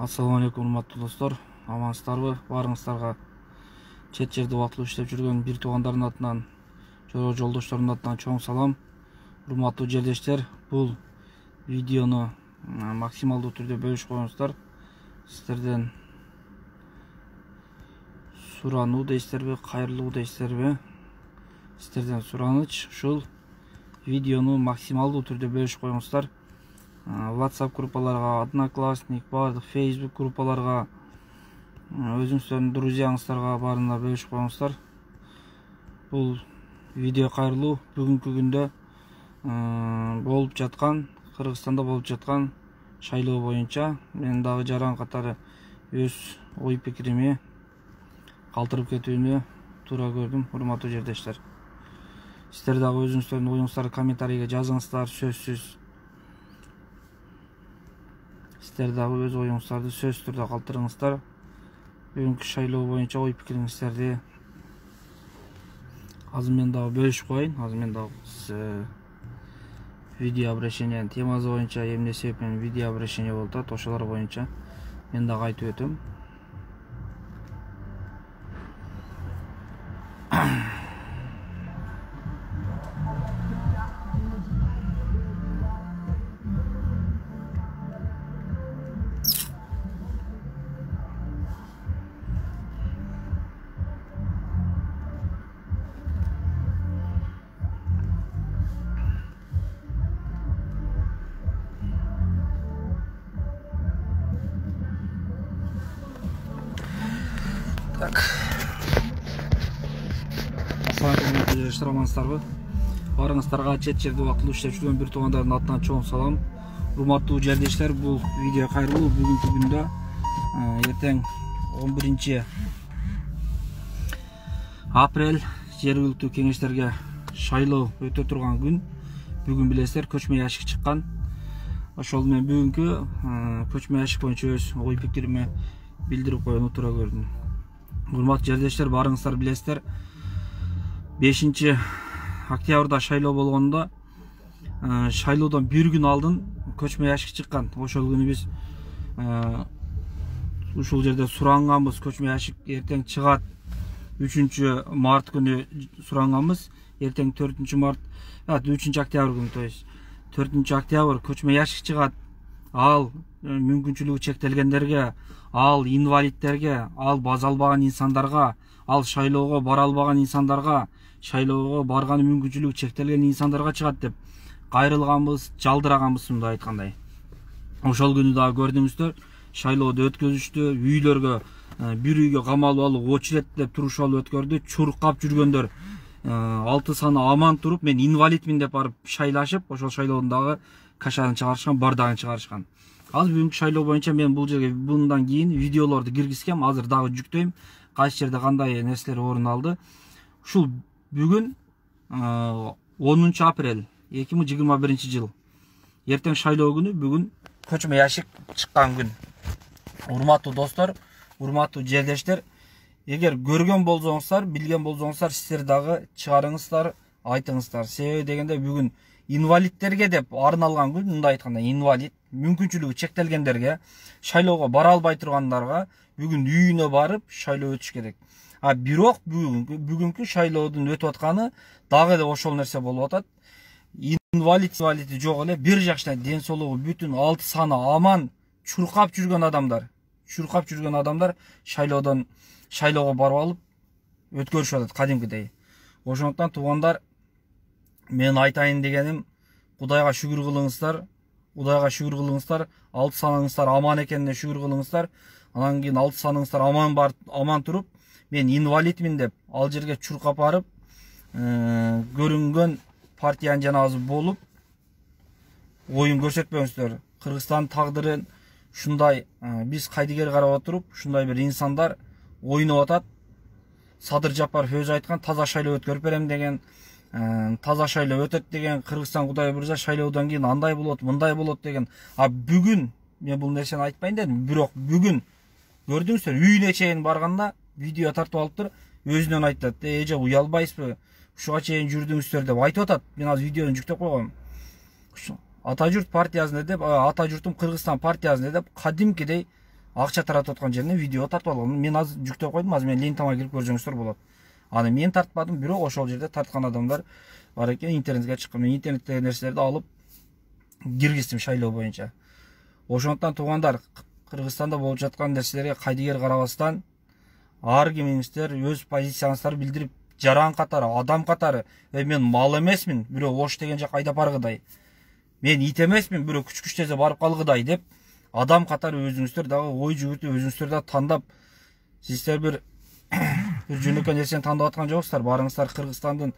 Assalamu alaikum урматтуу достор, амансыздарбы? Барыңыздарга чет жерде убактылуу иштеп жүргөн бир туугандардын атынан, жолдоштордун атынан чоң салам. Урматтуу жердештер, бул видеону максималдуу түрдө бөлүшүп коюңуздар. Сиздерден сурануу дейсиздерби, кайрылуу дейсиздерби? Сиздерден сураныч ушул видеону максималдуу түрдө бөлүшүп коюңуздар. WhatsApp группаларга, Одноклассник, бардык Facebook группаларга, өзүңүздөрдүн друзьяңыздарга баарына бөлүшүп коюңуздар. Бул видео кайрылуу бүгүнкү күндө болуп жаткан, Кыргызстанда болуп жаткан шайлоо боюнча мен дагы жаран катары өз ой пикирими калтырып кетүүнү туура көрдүм, урматтуу жердештер. Сиздер дагы өзүңүздөрдүн оюңуздарды комментарийге жазыңыздар, сөзсүз. Сиздер дагы өз оюңуздарды сөзсүз түрдө калтырыңыздар. Бүгүнкү шайлоо боюнча ой пикириңиздерди азыр мен дагы бөлүшүп коеюн. Азыр мен дагы видео обращение темасы боюнча эмне себептен видео обращение болуп атат, ошолор боюнча мен дагы айтып өтөм. Assalamualaikum жердештер, амансыздарбы? Барыңыздарга чет жерде убактылуу иштеп жүргөн бир туугандардын атынан чоң салам. Урматтуу жердештер, бул видео кайрылуу бүгүнкү күндө эртең 11 апрель жергиликтүү кеңештерге шайлоо өтө турган күн. Бүгүн билесиздер көчмө яшик чыккан. Ошол менен бүгүнкү көчмө яшик боюнча өз ой пикирими билдирип коюуну туура көрдүм. Урматтуу жердештер, барыңыздар билесиздер, 5 октябрда шайлоо болгондо шайлоодон бир күн алдын көчмө яшик чыккан. Ошол күнү биз ушул жерде суранганбыз, көчмө яшик эртең чыгат. 3 март күнү суранганбыз. Эртең 4 март, 3 октябрь күнү, то есть 4 октябрь көчмө яшик чыгат. Ал мүмкүнчүлүгү чектелгендерге, ал инвалидтерге, ал база албаган инсандарга, ал шайлоого бара албаган инсандарга, шайлоого барган мүмкүнчүлүгү чектелген инсандарга чыгат деп кайрылганбыз, жалдыраганбыз мындай айткандай. Ошол күнү дагы көрдүңүздөр, шайлоодо өткөзүштү, үйлөргө, бир үйгө камалып алып, очередтеп туруш алып өткөрдү, чуркап жүргөндөр 6 саны аман туруп, мен инвалидмин деп барып шайлашып, ошол шайлоодон дагы кашасын чыгарышкан, бардагын чыгарышкан. Азыр бүгүнкү шайлоо боюнча мен бул жерге мындан кийин видеолорду киргизгем, азыр дагы жүктөйм. Кайсы жерде кандай нерселер орун алды. Ушул бүгүн 10 апрель 2021 жыл. Эртең шайлоо күнү, бүгүн көчмө яшик чыккан күн. Урматтуу достор, урматтуу жердештер, эгер көргөн болсоңуздар, билген болсоңуздар, сиздер дагы чыгарыңыздар, айтыңыздар. Себеби дегенде бүгүн инвалидтерге деп арналган күн, мындай айтканда, инвалид, мүмкүнчүлүгү чектелгендерге, шайлоого бара албай тургандарга бүгүн үйүнө барып шайлоо өтүш керек. Бирок бүгүнкү шайлоодун өтүп атканы дагы эле ошол нерсе болуп атат. Инвалиди жок эле, бир жакта ден соолугу бүтүн 6 саны аман чуркап жүргөн адамдар шайлоого барып алып өткөрүшүп атат кадимкидей. Ошондуктан туугандар, мен айтайын дегеним, Кудайга шүгүр кылыңыздар. 6 саныңыздар аман экенине шүгүр кылыңыздар. Анан кийин 6 саныңыздар аман туруп, мен инвалидмин деп ал жерге чуркап барып, көрүнгөн партиянын жанагысы болуп, оюн көрсөтпөңүздөр. Кыргызстан тагдырын ушундай биз кайдыгер карап отуруп ушундай бир инсандар ойноп атат. Садыр Жапаров өзү айткан таза шайлоо өткөрүп берем деген, таза шайлоо өтөт деген, Кыргызстан Кудай буйрса шайлоодон кийин андай болот, мындай болот деген. А бүгүн мен бул нерсени айтпайын дедим, бирок бүгүн көрдүңүздөр үйүнө чейин барганда видео тартып алыптыр, өзүнөн айтат. Эже уялбайсызбы? Ушуга чейин жүрдүңүздөр деп айтып атат. Мен азыр видеону жүктөп койгом. Ата журт партиясына деп, ата журтум Кыргызстан партиясына деп кадимкидей акча таратып аткан жеринен видео тартып алгам. Мен азыр жүктөп койдум, азыр мен лентама кирип көрсөңүздөр болот. Аны мен тартпадым, бирок ошол жерде тарткан адамдар бар экен, интернетке чыккан. Мен интернеттеги нерселерди алып киргиздим шайлоо боюнча. Ошондуктан туугандар, Кыргызстанда болуп жаткан нерселерге кайдыгер карабастан ар кимиңиздер өз позицияңыздарды билдирип, жаран катары, адам катары, мен мал эмесмин, бирөө ош деген жака айдап баргыдай. Мен ит эмесмин, бирөө күч-күчтесе барып калгыдай деп, адам катары өзүңүздөр дагы ой жүгүртүп, өзүңүздөр дагы тандап, сиздер бир жөнөкөй нерсени тандап аткан жоксуздар. Барыңыздар Кыргызстандын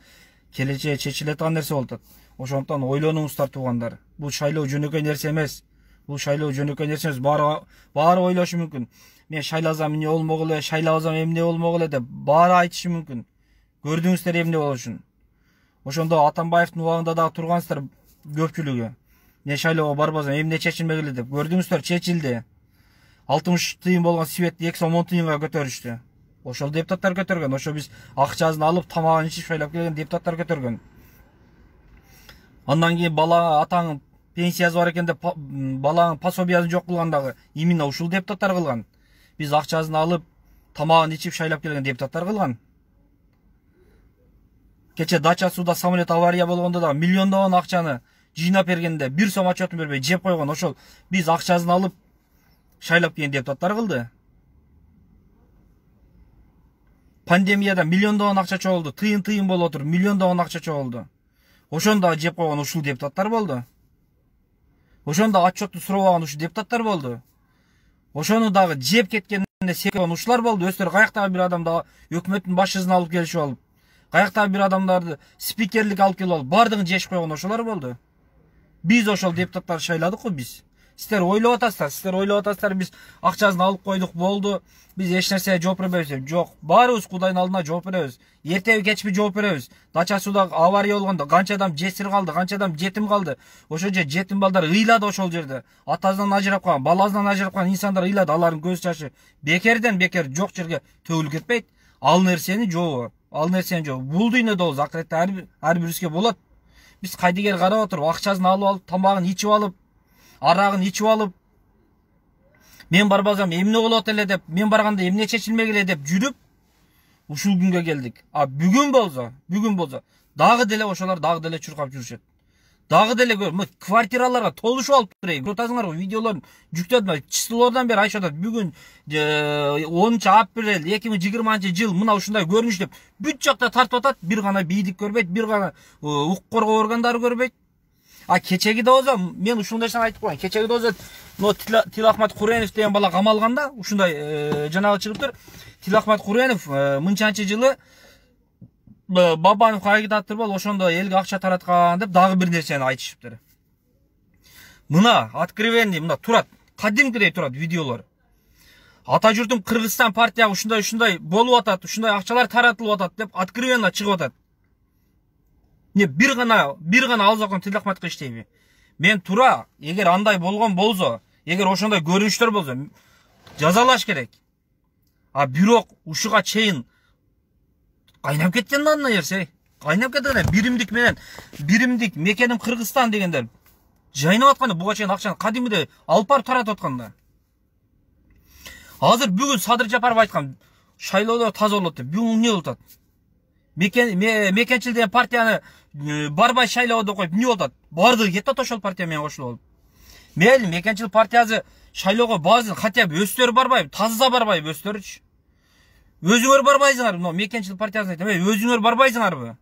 келечеги чечиле турган нерсе болуп атат. Ошондуктан ойлонуңуздар туугандар. Бул шайлоо жөнөкөй нерсе эмес. Бул шайлоо жөнөкөй нерсе эмес. Баары ойлошу мүмкүн. Мен шайласам эмне болмок эле, шайлабасам эмне болмок эле деп баары айтышы мүмкүн. Көрдүңүздөр эмне болушун. Ошондо Атамбаевдин убагында дагы тургансыздар көпчүлүгү. Мен шайлоого барбасам эмне чечилмек эле деп. Көрдүңүздөр, чечилди. 60 тыйын болгон светти 210 тыйынга көтөрүштү. Ошол депутаттар көтөргөн. Ошо биз акчасын алып тамагын ичип шайлап келген депутаттар көтөргөн. Андан кийин бала атаң пенсиясы бар экен деп баланын пособиясын жок кылгандагы именно ушул депутаттар кылган. Биз акчасын алып тамагын ичип шайлап келген депутаттар кылган. Кече Дача сууда самолет авария болгондо да миллиондогон акчаны жыйнап бергенде бир сом отчетун бербей жеп койгон. Ошол биз акчасын алып шайлап келген депутаттар кылды. Пандемияда миллиондогон акча чогулду, тыйын болуп отур, миллиондогон акча чогулду. Ошондо жеп койгон ушул депутаттар болду. Ошондо отчетту сурабаган ушул депутаттар болду. Ошону дагы жеп кеткенде себеп ушулар болду. Өздөрү каяктагы бир адамды өкмөттүн башчысын алып келишип алып, каяктагы бир адамдарды спикерлик алып келип алып, бардыгын жешип койгон ошолор болду. Биз ошол депутаттарды шайладык го биз. Сиздер ойлоп атасыздар, биз акчасын алып койдук, болду. Биз эч нерсеге жооп бербейбиз. Жок, баарыбыз Кудайдын алдына жооп беребиз. Эртеби кечпи жооп беребиз. Дача сууда авария болгондо канча адам жесир калды, канча адам жетим калды. Ошол же жетим балдар ыйлады ошол жерде. Атасынан ажырап калган, баласынан ажырап калган инсандар ыйлады. Алардын көз жашы бекерден бекер жок жерге төгүлүп кетпейт. Ал нерсени жообу. Бул дүйнөдө болсо акыретте ар бирибизге болот. Биз кайдыгер карап отуруп, акчасын алып, тамагын ичип алып, арагын ичип алып, мен барбасам эмне болот эле деп, мен барганда эмне чечилмек эле деп жүрүп, ушул күнгө келдик. А бүгүн болсо, дагы деле ошолор дагы деле чуркап жүрүшөт. Дагы деле квартираларга толушуп алыптыр. Көрүп атасыңарбы, видеолорун жүктөдүм. Числолордон бери айтып атат. Бүгүн 10-апрель 2020-жыл мына ушундай көрүнүш деп бүт жакта тартып атат. Бир гана бийдик көрбөйт, бир гана укук коргоо органдары көрбөйт. А кечеги да болсо, мен ушул нерсени айтып коеюн. Кечеги да болсо, Тилахмат Куренов деген бала камалганда, ушундай жанагы чыгыптыр. Тилахмат Куренов мынчанчы жылы Бабановго агитатор болуп, ошондо элге акча тараткан деп дагы бир нерсени айтышыптыр. Мына откровенный, мына турат, кадимкидей турат видеолор. Ата журтум Кыргызстан партия ушундай болуп атат, ушундай акчалар таратылып атат деп откровенно чыгып атат. Не бир гана алзакон Тилахматка иштейби. Мен тура, эгер андай болгон болсо, эгер ошондой көрүнүштөр болсо, жазалаш керек. А бирок ушуга чейин кайнап кеткен да анда нерсе. Кайнап кеткен биримдик мекеним Кыргызстан дегендер жайнап атканда буга чейин акчаны кадимгидей алып барып таратып атканда. Азыр бүгүн Садыр Жапаров айткан шайлоодо таза болот деп. Бүгүн эмне болуп атат? Мекенчил деген партияны барбай шайлоодо коюп эмне болуп атат? Бардыгы кетип атат ошол партия менен кошулуп алып. Мейли мекенчил партиясы шайлоого баазын хотя бы өздөрү барбайбы, таза барбайбы өздөрүчү? Өзүңөр барбайсыңар, но мекенчил партиясын айтам, өзүңөр барбайсыңарбы?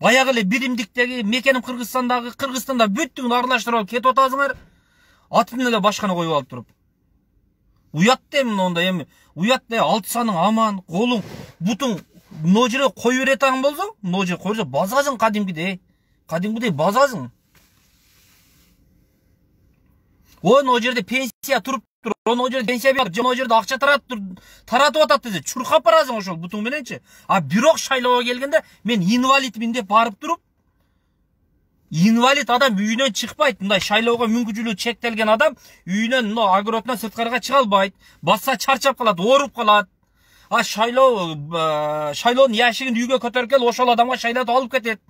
Баягы эле биримдиктеги мекеним Кыргызстанда бүттүгүн аралаштырып алып кетип атасыңар. Атын эле башканы коюп алып туруп. Уят дейм онда эми. Уят де 6 саның аман, колуң, бутуң мына жерге кой бере атаган болсоң, мына жерге койсо базасың кадимкидей. Кадимкидей базасың. О жерде пенсия туруптур, о жерде пенсия берип, о жерде акча таратып атат десе, чуркап барасың ошол бутуң мененчи. А бирок шайлоого келгенде мен инвалидмин деп барып туруп, инвалид адам үйүнөн чыкпайт. Мындай шайлоого мүмкүнчүлүгү чектелген адам үйүнөн огородунан сырткарыга чыга албайт. Басса чарчап калат, ооруп калат. А шайлоонун яшигин үйгө көтөрүп келип ошол адамга шайлатып алып кетет.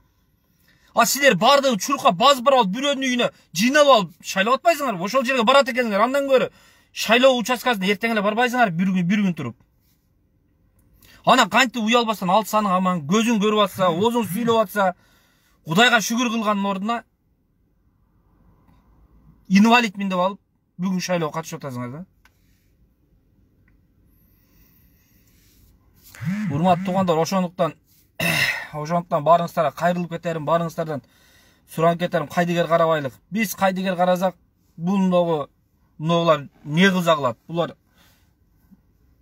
А силер бардыгы чуркап базып барып бирөөнүн үйүнө жыйналып алып шайлап атпайсыңарбы? Ошол жерге барат экенсиңер. Андан көрө шайлоо участкасына эртең эле барбайсыңар бир күн туруп. Анан кантип уялбастан алты саның аман, көзүң көрүп атса, оозуң сүйлөп атса, Кудайга шүгүр кылгандын ордуна инвалидмин деп алып бүгүн шайлоого катышып атасыңар да. Урматтуу туугандар, ошондуктан барыңыздарга кайрылып кетерим, барыңыздардан суранып кетерим, кайдыгер карабайлык. Биз кайдыгер карасак, булагулар не кылса кылат.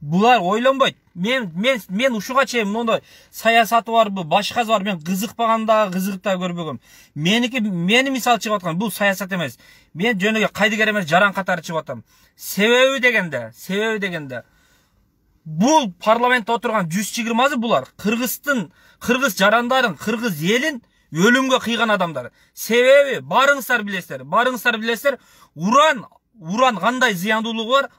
Булар ойлонбойт. Мен ушуга чейин мондой саясаты барбы, башкасы бар, мен кызыкпаганда, кызыгып да көрбөгөм. Мени мисал чыгып аткан бул саясат эмес. Мен жөнөкөй кайдыгер эмес, жаран катары чыгып атам. Себеби дегенде бул парламентте отурган 120 булар кыргыз жарандарын, кыргыз элин өлүмгө кыйган адамдар. Себеби барыңыздар билесиздер, уран кандай зыяндуулугу бар?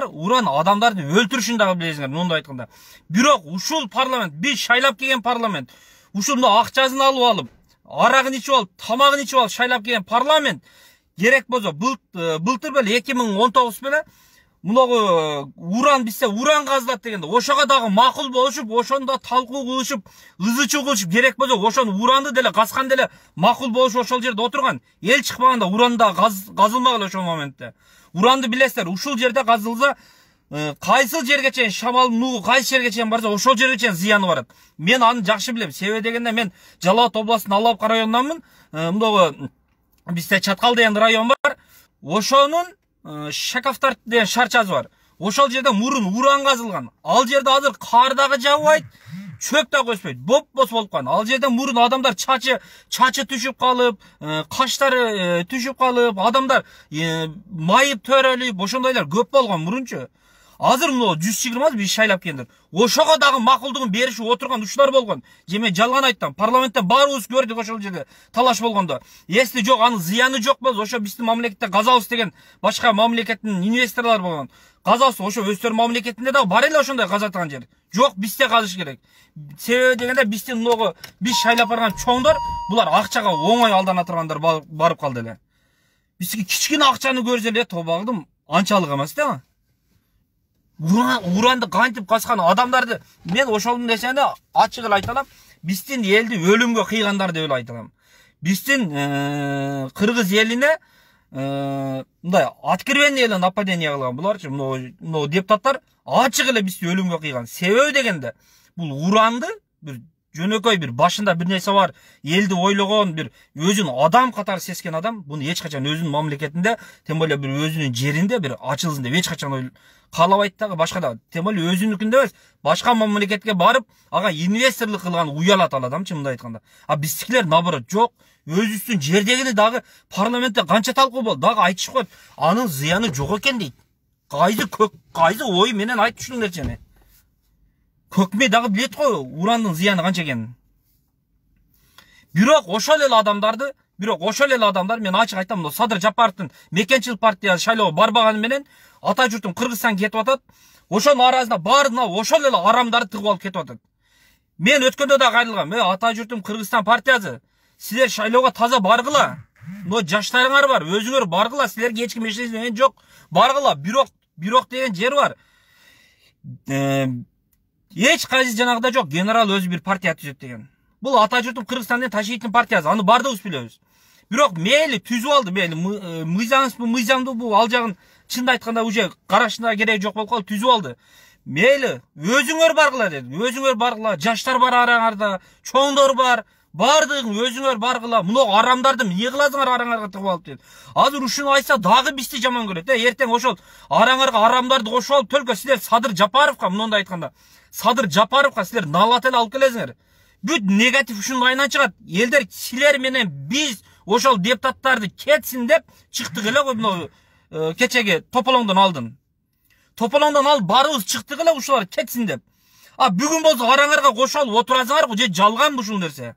Уран адамдарды өлтүрүшүн дагы билесиңер, мындай айтканда. Бирок ушул парламент, биз шайлап келген парламент, ушунда акчасын алып, арагын ичип алып, тамагын ичип алып шайлап келген парламент керек болсо былтыр беле 2019 беле мунагы уран бизде уран казылат дегенде ошого дагы макул болушуп, ошондо талкуу кылышып, ызы-чуу кылышып, керек болсо ошону уранды деле казган деле макул болушуп ошол жерде отурган. Эл чыкпаганда уранда казылмаган ошол моментте. Уранды билесиздер, ушул жерде казылса, кайсыл жерге чейин шамалдын нугу кайсы жерге чейин барса, ошол жерге чейин зыяны барат. Мен аны жакшы билем. Себеби дегенде мен Жалал Абад областынын Алал Абад районунанмын. Мындагы бизде Чаткал деген район бар. Ошонун Шаковтар деген шарчасы бар. Ошол жерде мурун уран казылган. Ал жерде азыр кар дагы жаабайт, чөп дагы өспөйт. Боп-боз болуп калган. Ал жерде мурун адамдар чачы түшүп калып, каштары түшүп калып, адамдар майып төрөлүп, ошондойлор көп болгон мурунчу. Азыр мына 120 биз шайлап келдик. Ошого дагы макулдугун беришип отурган ушулар болгон. Же мен жалган айттым. Парламенттен баарыбыз көрдүк ошол жерде талаш болгондо. Эсти жок, анын зыяны жок болду. Ошо биздин мамлекетте Газаус деген башка мамлекеттин инвесторлор болгон. Газаус ошо өздөрүнүн мамлекетинде дагы бар эле ошондой казатган жер. Жок, бизде казыш керек. Себеби дегенде биздин мынагы биз шайлап барган чоңдор, булар акчага оңой алдана тургандар барып калды эле. Бизге кичкене акчаны көрсө эле тобагым анчалык эмес да. Уранды кантип казган адамдарды мен ошол нерсени ачык эле айта алам. Биздин элди өлүмгө кыйгандар деп эле айта алам. Биздин кыргыз элине мындай откровенный эле нападение кылган буларчы, мына депутаттар ачык эле бизди өлүмгө кыйган. Себеби дегенде бул уранды бир жөнөкөй бир башында бир нерсе бар, элди ойлогон, бир өзүн адам катары сескен адам буну эч качан өзүнүн мамлекетинде, тем более бир өзүнүн жеринде бир ачылсын деп эч качан каалабайт дагы, башка да, тем более өзүнүкүндө эмес, башка мамлекетке барып, ага инвесторлук кылган уялат ал адамчы, мындай айтканда. А биздикилер наоборот жок, өзүбүздүн жердегини дагы парламентте канча талкуу болду, дагы айтышып коет, анын зыяны жок экен дейт. Кайсы ой менен айтып ушул нерсени. Көкмө дагы билет го урандын зыяны канча экенин. Бирок ошол эле адамдар мен ачык айтам, Садыр Жапаровдун мекенчилик партиясы шайлоого барбаганы менен ата журтум Кыргызстан кетип атат. Ошонун арасында баарына ошол эле арамдарды тыгып алып кетип атат. Мен өткөндө да кайрылгам. Ата журтум Кыргызстан партиясы, силер шайлоого таза баргыла. Но жаштарыңар бар, өзүңөр баргыла, силерге эч ким эчтене жок. Баргыла, бирок деген жер бар. Эч кайсы жанагыда жок, генерал өзү бир партия түзөт деген. Бул ата журтум Кыргызстандын ташийдин партиясы, аны бардыгыбыз билебиз. Бирок мейли түзүп алды, мейли мыйзамдуу ал жагын чынды айтканда уже карашына кереги жок болуп калып түзүп алды. Мейли өзүңөр баргыла деди. Өзүңөр баргыла, жаштар бар араңарда, чоңдор бар, бардыгың өзүңөр баргыла. Мына арамдарды эмне кыласыңар араңарга тыгып алып деди. Азыр ушуну айтса дагы бизди жаман көрөт. Эртең ошол араңарга арамдарды кошуп алып төлкө силер Садыр Жапаровго, мындай айтканда, Садыр Жапаровго силер налат эле алып келесиңер. Бүт негатив ушундайынан чыгат. Элдер силер менен биз Ошол депутаттарды кетсин деп чыктык эле го кечеги Тополоңдон алдын. Тополоңдон ал барыбыз чыктык эле ушулар кетсин деп. А бүгүн болсо араңарга кошулуп отурасыңарбы же жалганбы ушул нерсе?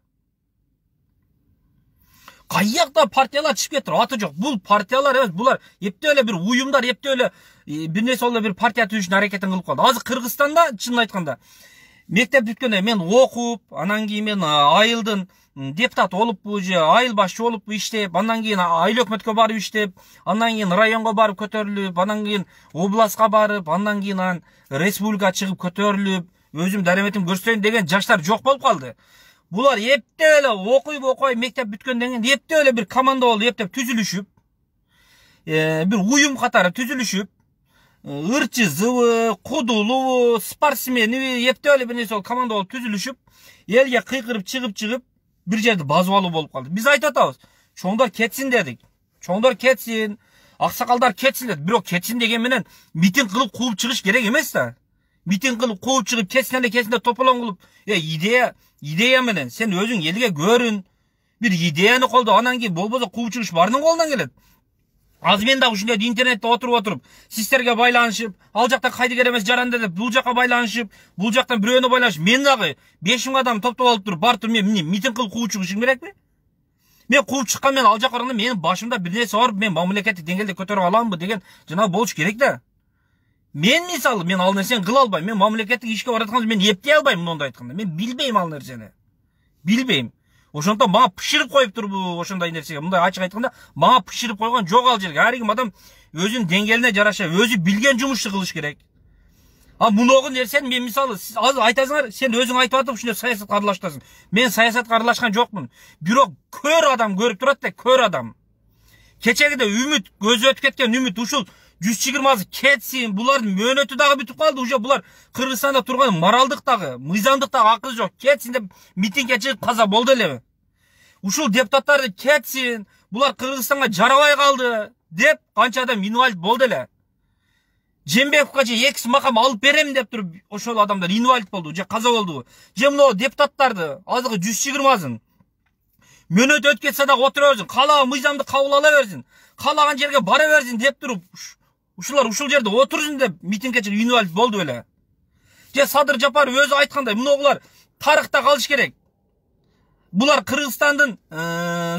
Каякта партиялар чыгып кетти, аты жок. Бул партиялар эмес, булар эптеп эле бир уюмдар, эптеп эле бир нерсе болду, бир партия түзүшүн аракетин кылып калды. Азыр Кыргызстанда чынын айтканда мектеп бүткөндө мен окуп, анан кийин мен айылдын депутат болуппу, же айыл башчы болуппу иштеп, андан кийин айыл өкмөткө барып иштеп, андан кийин районго барып көтөрүлүп, андан кийин областка барып, андан кийин республикага чыгып көтөрүлүп, өзүм дареметим көрсөтөйүн деген жаштар жок болуп калды. Булар эптеп эле окуй мектеп бүткөндөн кийин эптеп эле бир команда болуп эптеп түзүлүшүп, бир уюм катары түзүлүшүп, ырчызыбы, кудулубу, спортсмениби эптеп эле бир нерсе болуп команда болуп түзүлүшүп, элге кыйкырып чыгып бир жерде базып алуу болуп калды. Биз айтып атабыз, чоңдор кетсин дедик. Чоңдор кетсин, аксакалдар кетсин дедик. Бирок кетсин деген менен митинг кылып кууп чыгыш керек эмес да. Митинг кылып кууп чыгып кетсин эле Тополоң кылып, идея менен сен өзүң элге көрүн, бир идеяны колдо, анан кийин болбосо кууп чыгыш баарынын колунан келет. Азыр мен дагы ушундай интернетте отуруп сиздерге байланышып, ал жакта кайдыгер эмес жаранды деп бул жака байланышып, бул жактан бирөөнө байланышып, мен дагы 5000 адам топтоп алып туруп барып мен митинг кылып кууп чыгышым керекпи? Мен кууп чыккан мен ал жака барганда менин башымда бир нерсе бар, мен мамлекеттик деңгээлде көтөрүп аламбы деген жанагы болуш керек да. Мен мисалы мен ал нерсени кыла албайм. Мен мамлекеттик ишке баратканда мен эптей албайм мындай айтканда. Мен билбейм ал нерсени. Билбейм. Ошондон мага пышырып коюп турбу ошондой нерсеге. Мындай ачык айтканда мага пышырып койгон жок ал жерге. Ар ким адам өзүнүн деңгээлине жараша өзү билген жумушту кылыш керек. А муногу нерсени мен мисалы азыр айтасыңар, сен өзүң айтып атып ушундай саясатка аралашасың. Мен саясатка аралашкан жокмун. Бирок көр адам көрүп турат да, көр адам. Кечегиде үмүт, көзү өтүп кеткен үмүт ушул 120 кетсин, булардын мөөнөтү дагы бүтүп калды. Уже булар Кыргызстанда турган моралдык дагы, мыйзамдык дагы акыл жок. Кетсин деп митингге чыгып каза болду эле. Ушул депутаттарды кетсин, булар Кыргызстанга жарабай калды деп канча адам инвалид болду эле. Жээнбековго же экс макам алып берем деп туруп ошол адамдар инвалид болду, же каза болду. Же мына депутаттарды азыркы 120сын мөөнөтү өтүп кетсе дагы отура берсин, каалаган мыйзамды кабыл ала берсин, каалаган жерге бара берсин деп туруп ушулар ушул жерде отурсун деп митингге чыгып инвалид болду эле. Же Садыр Жапаров өзү айткандай, мыногулар тарыхта калыш керек. Булар Кыргызстандын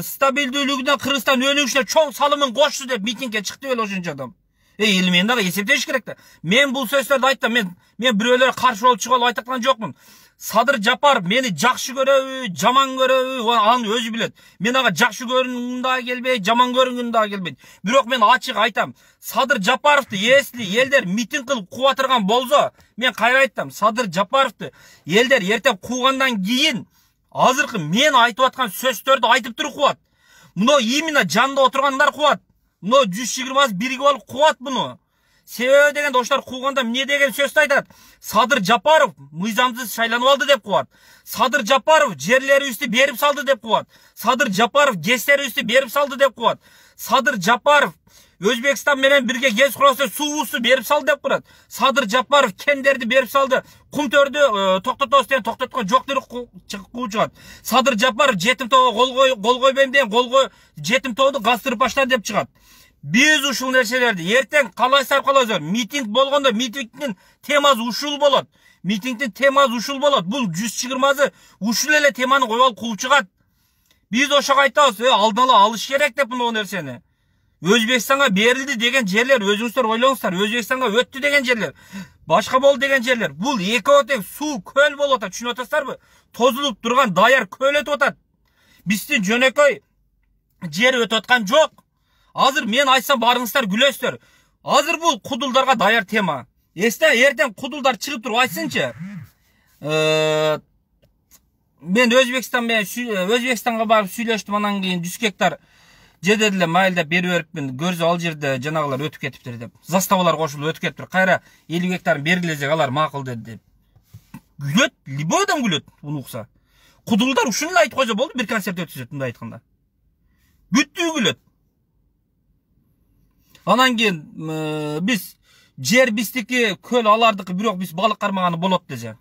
стабилдүүлүгүнө, Кыргызстан өнүгүшүнө чоң салымын кошту деп митингге чыкты эле ошончо адам. Эл мен дагы эсептеш керек да. Мен бул сөздөрдү айттым, мен бирөөлөр каршы болуп чыгып айта аткан жокмун. Садыр Жапаров мени жакшы көрөбү, жаман көрөбү, аны өзү билет. Мен ага жакшы көрүнгүм да келбейт, жаман көрүнгүм да келбейт. Бирок мен ачык айтам, Садыр Жапаровду если элдер митинг кылып кубатырган болсо, мен кайра айттым, Садыр Жапаровду элдер эртеп куугандан кийин азыркы мен айтып аткан сөздөрдү айтып туруп кубат. Муну именно жанында отургандар кубат. Муну 120 биригип алып кубат муну. Себеби дегенде ошолор кууганда эмне деген сөздү айтат? Садыр Жапаров мыйзамсыз шайланып алды деп кубат. Садыр Жапаров жерлерибизди берип салды деп кубат. Садыр Жапаров ГЭСтерибизди берип салды деп кубат. Садыр Жапаров Өзбекстан менен бирге ГЭС курасында суубузду берип салды деп курат. Садыр Жапаров кендерди берип салды. Кумтөрдү токтотобуз деген токтоткон жок деп кууп чыгат. Садыр Жапаров жетим тоого кол койбойм деген жетим тоодо газдырып баштады деп чыгат. Биз ушул нерселерди эртең калайсыздар, митинг болгондо митингдин темасы ушул болот. Митингдин темасы ушул болот. Бул 120сы ушул эле теманы коюп алып кууп чыгат. Биз ошого айтабыз, алдын ала алыш керек деп мына нерсени. Өзбекстанга берилди деген жерлер, өзүңүздөр ойлоңуздар, Өзбекстанга өттү деген жерлер, башка болду деген жерлер. Бул экөө тең суу, көл болуп атат, түшүнүп атасыздарбы? Тозулуп турган даяр көл өтүп атат. Биздин жөнөкөй жер өтүп аткан жок. Азыр мен айтсам барыңыздар күлөсүздөр. Азыр бул кудулдарга даяр тема. Эртең кудулдар чыгып туруп айтсынчы. Мен Өзбекстанга барып сүйлөштүм, анан кийин 100 гектар жерде деле майылдап берип берипмин. Көрсө ал жерде жанагылар өтүп кетиптир деп. Заставалар кошулуп өтүп кетиптир. Кайра 50 гектарын бергилесек алар макул деди деп. Күлөт, любой адам күлөт буну укса. Кудулдар ушуну эле айтып койсо болду, бир концерт өткөзөт мындай айтканда. Бүттү күлөт. Анан кийин биз жер биздики, көл алардыкы, бирок биз балык кармаганы болот десе.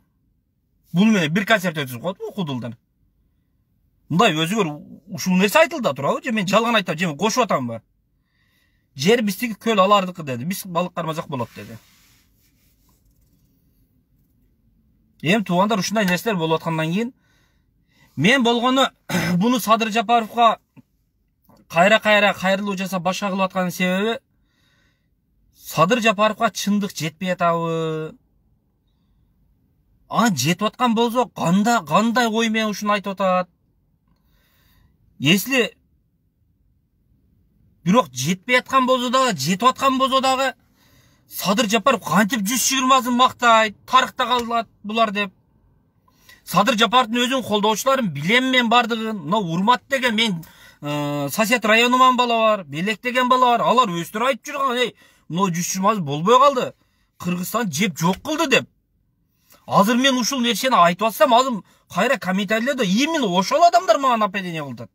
Бул менен бир концерт өткөзүп коет кудулдар. Мындай өзүңөр ушул нерсе айтылды да турабы, же мен жалган айтам, же мен кошуп атамбы? Жер биздики, көл алардыкы деди. Биз балык кармасак болот деди. Эми туугандар, ушундай нерселер болуп аткандан кийин мен болгону буну Садыр Жапаровго кайра кайрылуу жасап башка кылып атканын себеби Садыр Жапаровго чындык жетпей атабы? Жетип аткан болсо кандай ой менен ушуну айтып атат? Если бирок жетпей аткан болсо дагы, жетип аткан болсо дагы Садыр Жапаров кантип 120сын мактайт, тарыхта калат булар деп. Садыр Жапаровдун өзүнүн колдоочуларын билем мен бардыгын. Мына Урмат деген мен сосед районуман бала бар, Белек деген бала бар. Алар өздөрү айтып жүргөн, ey, мына 120 болбой калды. Кыргызстан жеп жок кылды деп. Азыр мен ушул нерсени айтып атсам, азыр кайра комментарийлерде именно ошол адамдар мага нападение кылат.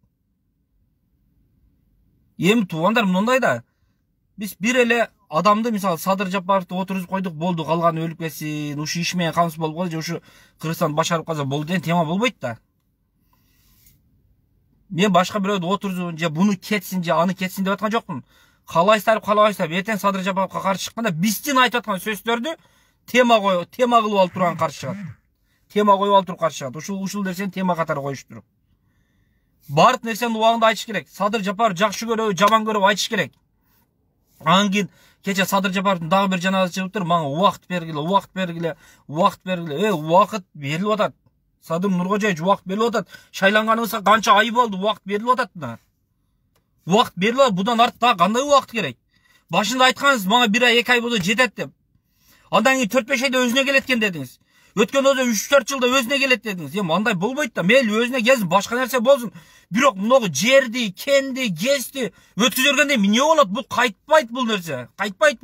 Эми туугандар, мындай да, биз бир эле адамды, мисалы Садыр Жапаровду отургузуп койдук, болду, калганы өлүп кетсин, ушу иш менен камсыз болуп калды, же ушу Кыргызстан башарып калса болду деген тема болбойт да. Мен башка бирөөдү отурзун, же буну кетсин, же аны кетсин деп аткан жокмун. Калайсыздар, эртең Садыр Жапаровго каршы чыкканда биздин айтып аткан сөздөрдү тема кылып алып турган каршы чыгат. Тема коюп алып туруп каршы чыгат. Ушул нерсени тема катары коюштуруп. Бардык нерсени убагында айтыш керек. Садыр Жапаров жакшы көрөбү, жаман көрөбү айтыш керек. Анан кийин кече Садыр Жапаровдун дагы бир жаназасы чыгыптыр, мага убакыт бергиле. Убакыт берилип атат. Садыр Нуркожоевич убакыт берилип атат. Шайланганыбызга канча ай болду, убакыт берилип атат да. Убакыт берилип, будан арт дагы кандай убакыт керек? Башында айткансыз, мага 1 ай 2 ай болсо жетет деп. Андан кийин 4-5 айда өзүнө келет экен дедиңиз. Өткөн өзү 3-4 жылда өзүнө келет дедиңиз. Эми андай болбойт да. Мейли өзүнө келсин, башка нерсе болсун. Бирок мынагы жерди, кенди, гезди өткүзүп жүргөндө эмне болот? Бул кайтпайт, бул нерсе. Кайтпайт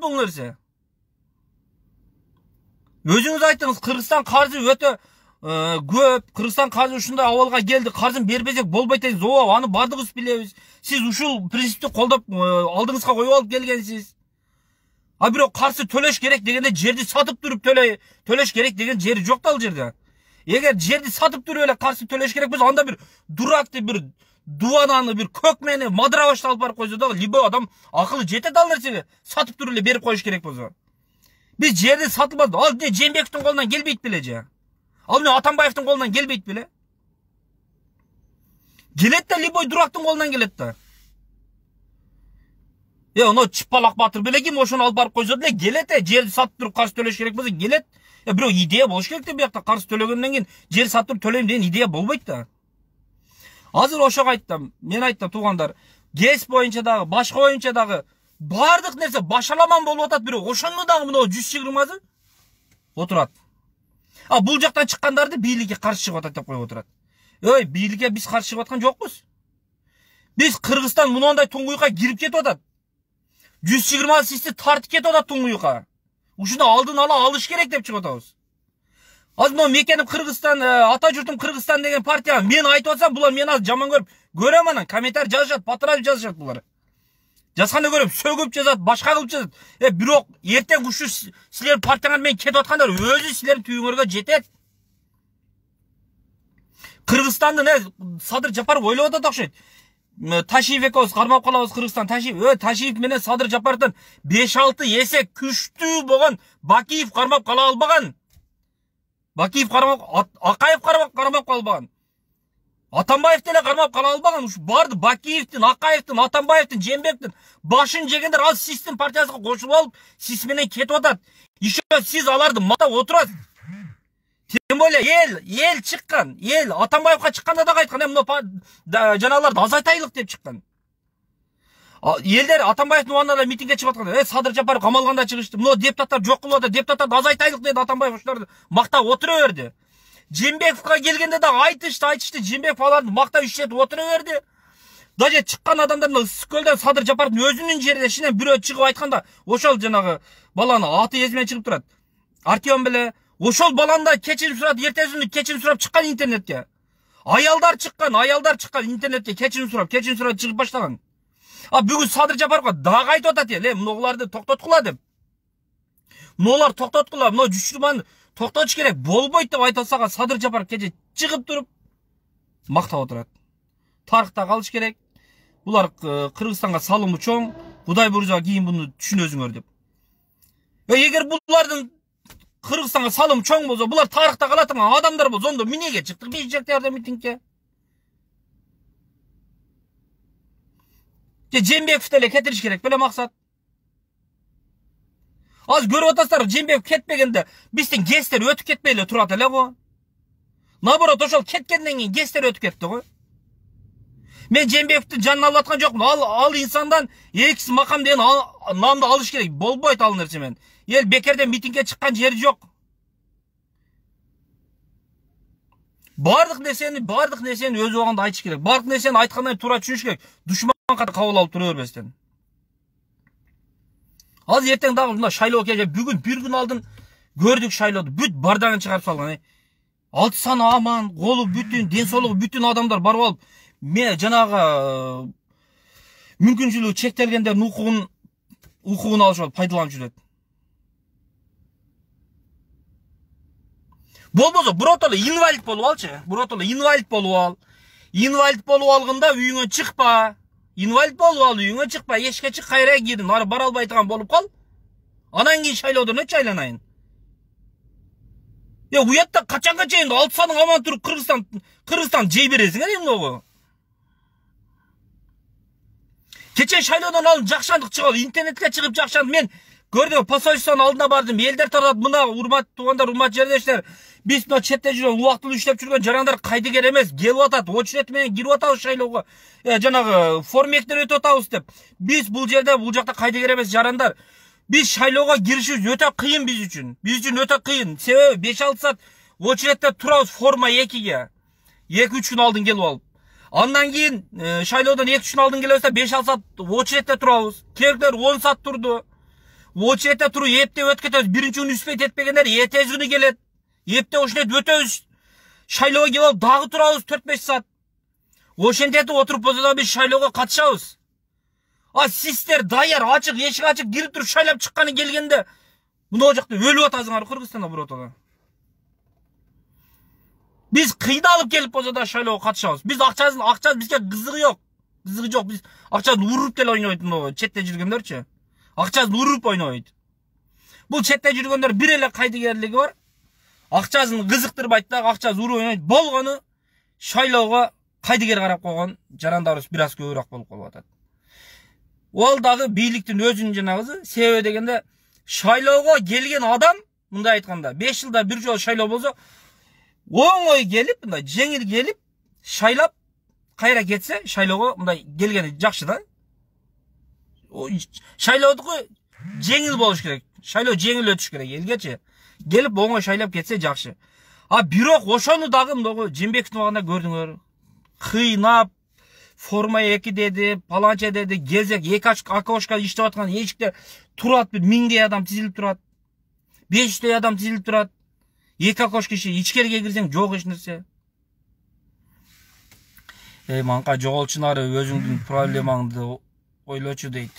бул нерсе. Өзүңүз айттыңыз, Кыргызстан каржы өтө көп. Кыргызстан каржы ушундай абалга келди. Каржын бербесек болбойт дедиңиз. Ооба, аны бардыгыбыз билебиз. Сиз ушул принципти колдоп алдыңызга коюп алып келгенсиз. Бирок каршы төлөш керек дегенде жерди сатып туруп төлөш керек деген жери жок да ал жерде. Эгер жерди сатып туруп эле каршы төлөш керек болсо, анда бир дуракты, бир дубананы, бир көкмени, мадырабашты алып барып койсо дагы любой адам акылы жетет ал нерсеге. Сатып туруп эле берип коюш керек болсо. Биз жерди сатылбады. Ал Жээнбековдун колунан келбейт беле же? Ал Атамбаевдин колунан келбейт беле? Келет да, любой дурактын колунан келет да. Оно Чыпалак Батыр беле ким ошону алып барып койсо деле келет, жерди сатып туруп каршы төлөш керек болсо келет. Бирок идея болуш керек да, биякта каршы төлөгөндөн кийин жер сатып төлөйм деген идея болбойт да. Азыр ошого айттым, мен айттым туугандар, ГЭС боюнча дагы, башка боюнча дагы бардык нерсе башаламан болуп атат, бирок ошону дагы мына 120сы отурат. Бул жактан чыккандарды бийликке каршы чыгып атат деп коюп отурат. Бийликке биз каршы чыгып аткан жокпуз. Биз Кыргызстан мындай туңгуюкка кирип кетип атат. 120 систи тартып кетип атат туңгуюкка. Ушуну алдын ала алыш керек деп чыгып атабыз. Азыр мына мекеним Кыргызстан, ата журтум Кыргызстан деген партия мен айтып атсам, булар мени азыр жаман көрөм, анан комментарий жазышат, патрап жазышат булар. Жазганда көрөм, сөгүп жазат, башка кылып жазат. Бирок эртең ушу силер партияңар менен кетип аткандар өзү силердин түйүңөргө жетет. Кыргызстандын Садыр Жапаров ойлоп атат окшойт. Ташиев экөөбүз кармап калабыз Кыргызстан. Ташиев менен Садыр Жапаровдон 5-6 эсе күчтүү болгон Бакиев кармап кала албаган. Акаев кармап кала албаган. Атамбаев деле кармап кала албаган. Ушу барды Бакиевдин, Акаевдин, Атамбаевдин, Жээнбековдун башын жегендер ал сиздин партиясына кошулуп алып, сиз менен кетип атат. Еще сиз аларды мактап отурасыз. Тем более ел чыккан, Атамбаевга чыкканда да айткан, мына жанагыларды азайтайлык деп чыккан. Элдер Атамбаевдин убагында митингге чыгып атканда, Садыр Жапаров камалганда чыгышты. Мына депутаттар жок кылып атат, депутаттарды азайтайлык деди Атамбаев, ошолорду мактап отура берди. Жээнбековго келгенде да айтышты, Жээнбеков аларды мактап ишетип отура берди. Даже чыккан адамдар Ысык көлдөн Садыр Жапаровдун өзүнүн жерине шинен бирөө чыгып айтканда, ошол жанагы баланы аты эсимен чыгып турат. Артем беле ошол баланда кечирим сурап, эртесинде кечирим сурап чыккан интернетке. Аялдар чыккан интернетке кечирим сурап чыгып баштаган. Бүгүн Садыр Жапаровго дагы айтып атат мына уларды токтоткула деп. Мыналар токтоткула, мына 120 токтош керек, болбойт деп айта салган Садыр Жапаров кече чыгып туруп мактап отурат. Тарыхта калыш керек. Булар Кыргызстанга салымы чоң, Кудай буржуа кийин буну түшүнөсүңөр деп. Эгер булардын Кыргызстанга салымы чоң болсо, булар тарыхта кала турган адамдар болсо, ондо эмнеге чыктык 5-октябрда митингге? Жээнбеков деле кетириш керек беле максат. Аз көрүп атасыздар, Жээнбеков кетпегенде биздин гестер өтүп кетпей эле турат эле го. Наоборот, ошол кеткенден кийин гестер өтүп кетти го. Мен Жээнбековдун жанын алып аткан жокмун. Ал инсандан экс макам деген намды алыш керек. Болбойт ал нерсе менен. Эл бекерден митингге чыккан жери жок. Бардык нерсени өз убагында айтыш керек. Бардык нерсени айткандан туура түшүнүш керек. Душман катары кабыл алып тура бербестен. Az эртең дагы мына шайлоо кече бүгүн бир күн алдын көрдүк шайлоодо. Бүт бардагын чыгарып салган. 6 саны аман, колу бүтүн, ден соолугу бүтүн адамдар барып алып, мен жанагы мүмкүнчүлүгү чектелгендердин укугун алышып пайдаланып жүрөт. Болбосо биротоло инвалид болуп алчы. Биротоло инвалид болуп ал. Инвалид болуп алганда үйүңөн чыкпа. Инвалид болуп ал, үйүңө чыкпа, эшикке чык, кайра кирдин, ары бара албай турган болуп кал. Анан кийин шайлоодон өтчү айланайын. Уятта качанга чейин 6 саның аман туруп Кыргызстан жей бересиңер эмнего? Кече шайлоодон алып жакшандык чыгып, интернетке чыгып жакшандык мен көрдүм, посольствонун алдына бардым, элдер тарат, мына урмат туугандар, урмат жердештер, биз мына четте жүргөн, убактылуу иштеп жүргөн жарандар кайдыгер эмес, келип атат, очередь менен кирип атабыз шайлоого. Жанагы формектер өтүп атабыз деп. Биз бул жерде, бул жакта кайдыгер эмес жарандар. Биз шайлоого киришибиз өтө кыйын биз үчүн. Биз үчүн өтө кыйын. Себеби 5-6 саат очередьте турабыз форма 2ге. 2-3 күн алдын келип алып. Андан кийин шайлоодон 2-3 күн алдын келебиз да 5-6 саат очередьте турабыз. Кээдер 10 саат турду. Очередьте туруп эптеп өтүп кетебиз. Биринчи күнү успейт этпегендер эртеси күнү келет. Эптеп ошентип өтөбүз. Шайлоого келип алып дагы турабыз 4-5 саат. Ошентип отуруп болсо да биз шайлоого катышабыз. Сиздер даяр, ачык, эшик ачык кирип туруп шайлап чыкканы келгенде мына жакта өлүп атасыңар Кыргызстанда биротоло. Биз кыйналып келип болсо да шайлоого катышабыз. Биз акча бизге кызыгы жок. Кызыгы жок. Биз акчасын уруп келе ойнойт мына четте жүргөндөрчү. Акчасын уруп ойнойт. Бул четте жүргөндөр бир эле кайдыгерлиги бар. Акчасын кызыктырбайт да, акчасын уруп ойнойт. Болгону шайлоого кайдыгер карап койгон жарандарыбыз бир аз көбүрөөк болуп калып атат. Ол дагы бийликтин өзүнүн жанагысы. Себеби дегенде шайлоого келген адам, мындай айтканда, 5 жылда бир жолу шайлоо болсо, оңой келип, мындай жеңил келип, шайлап кайра кетсе, шайлоого мындай келгени жакшы да. Шайлоодуку жеңил болуш керек. Шайлоо жеңил өтүш керек элгечи. Келип оңой шайлап кетсе жакшы. Бирок ошону дагы мынагы Жээнбековдун убагында көрдүңөр. Кыйнап, форма 2 деди, паланча деди, кезек 2 окошко иштеп аткан эшикте турат, бир 1000дей адам тизилип турат. 500дей адам тизилип турат. 2 окошко ичкериге кирсең жок эч нерсе. Манка жоголчунары өзүңдүн проблемаңды ойлочу дейт.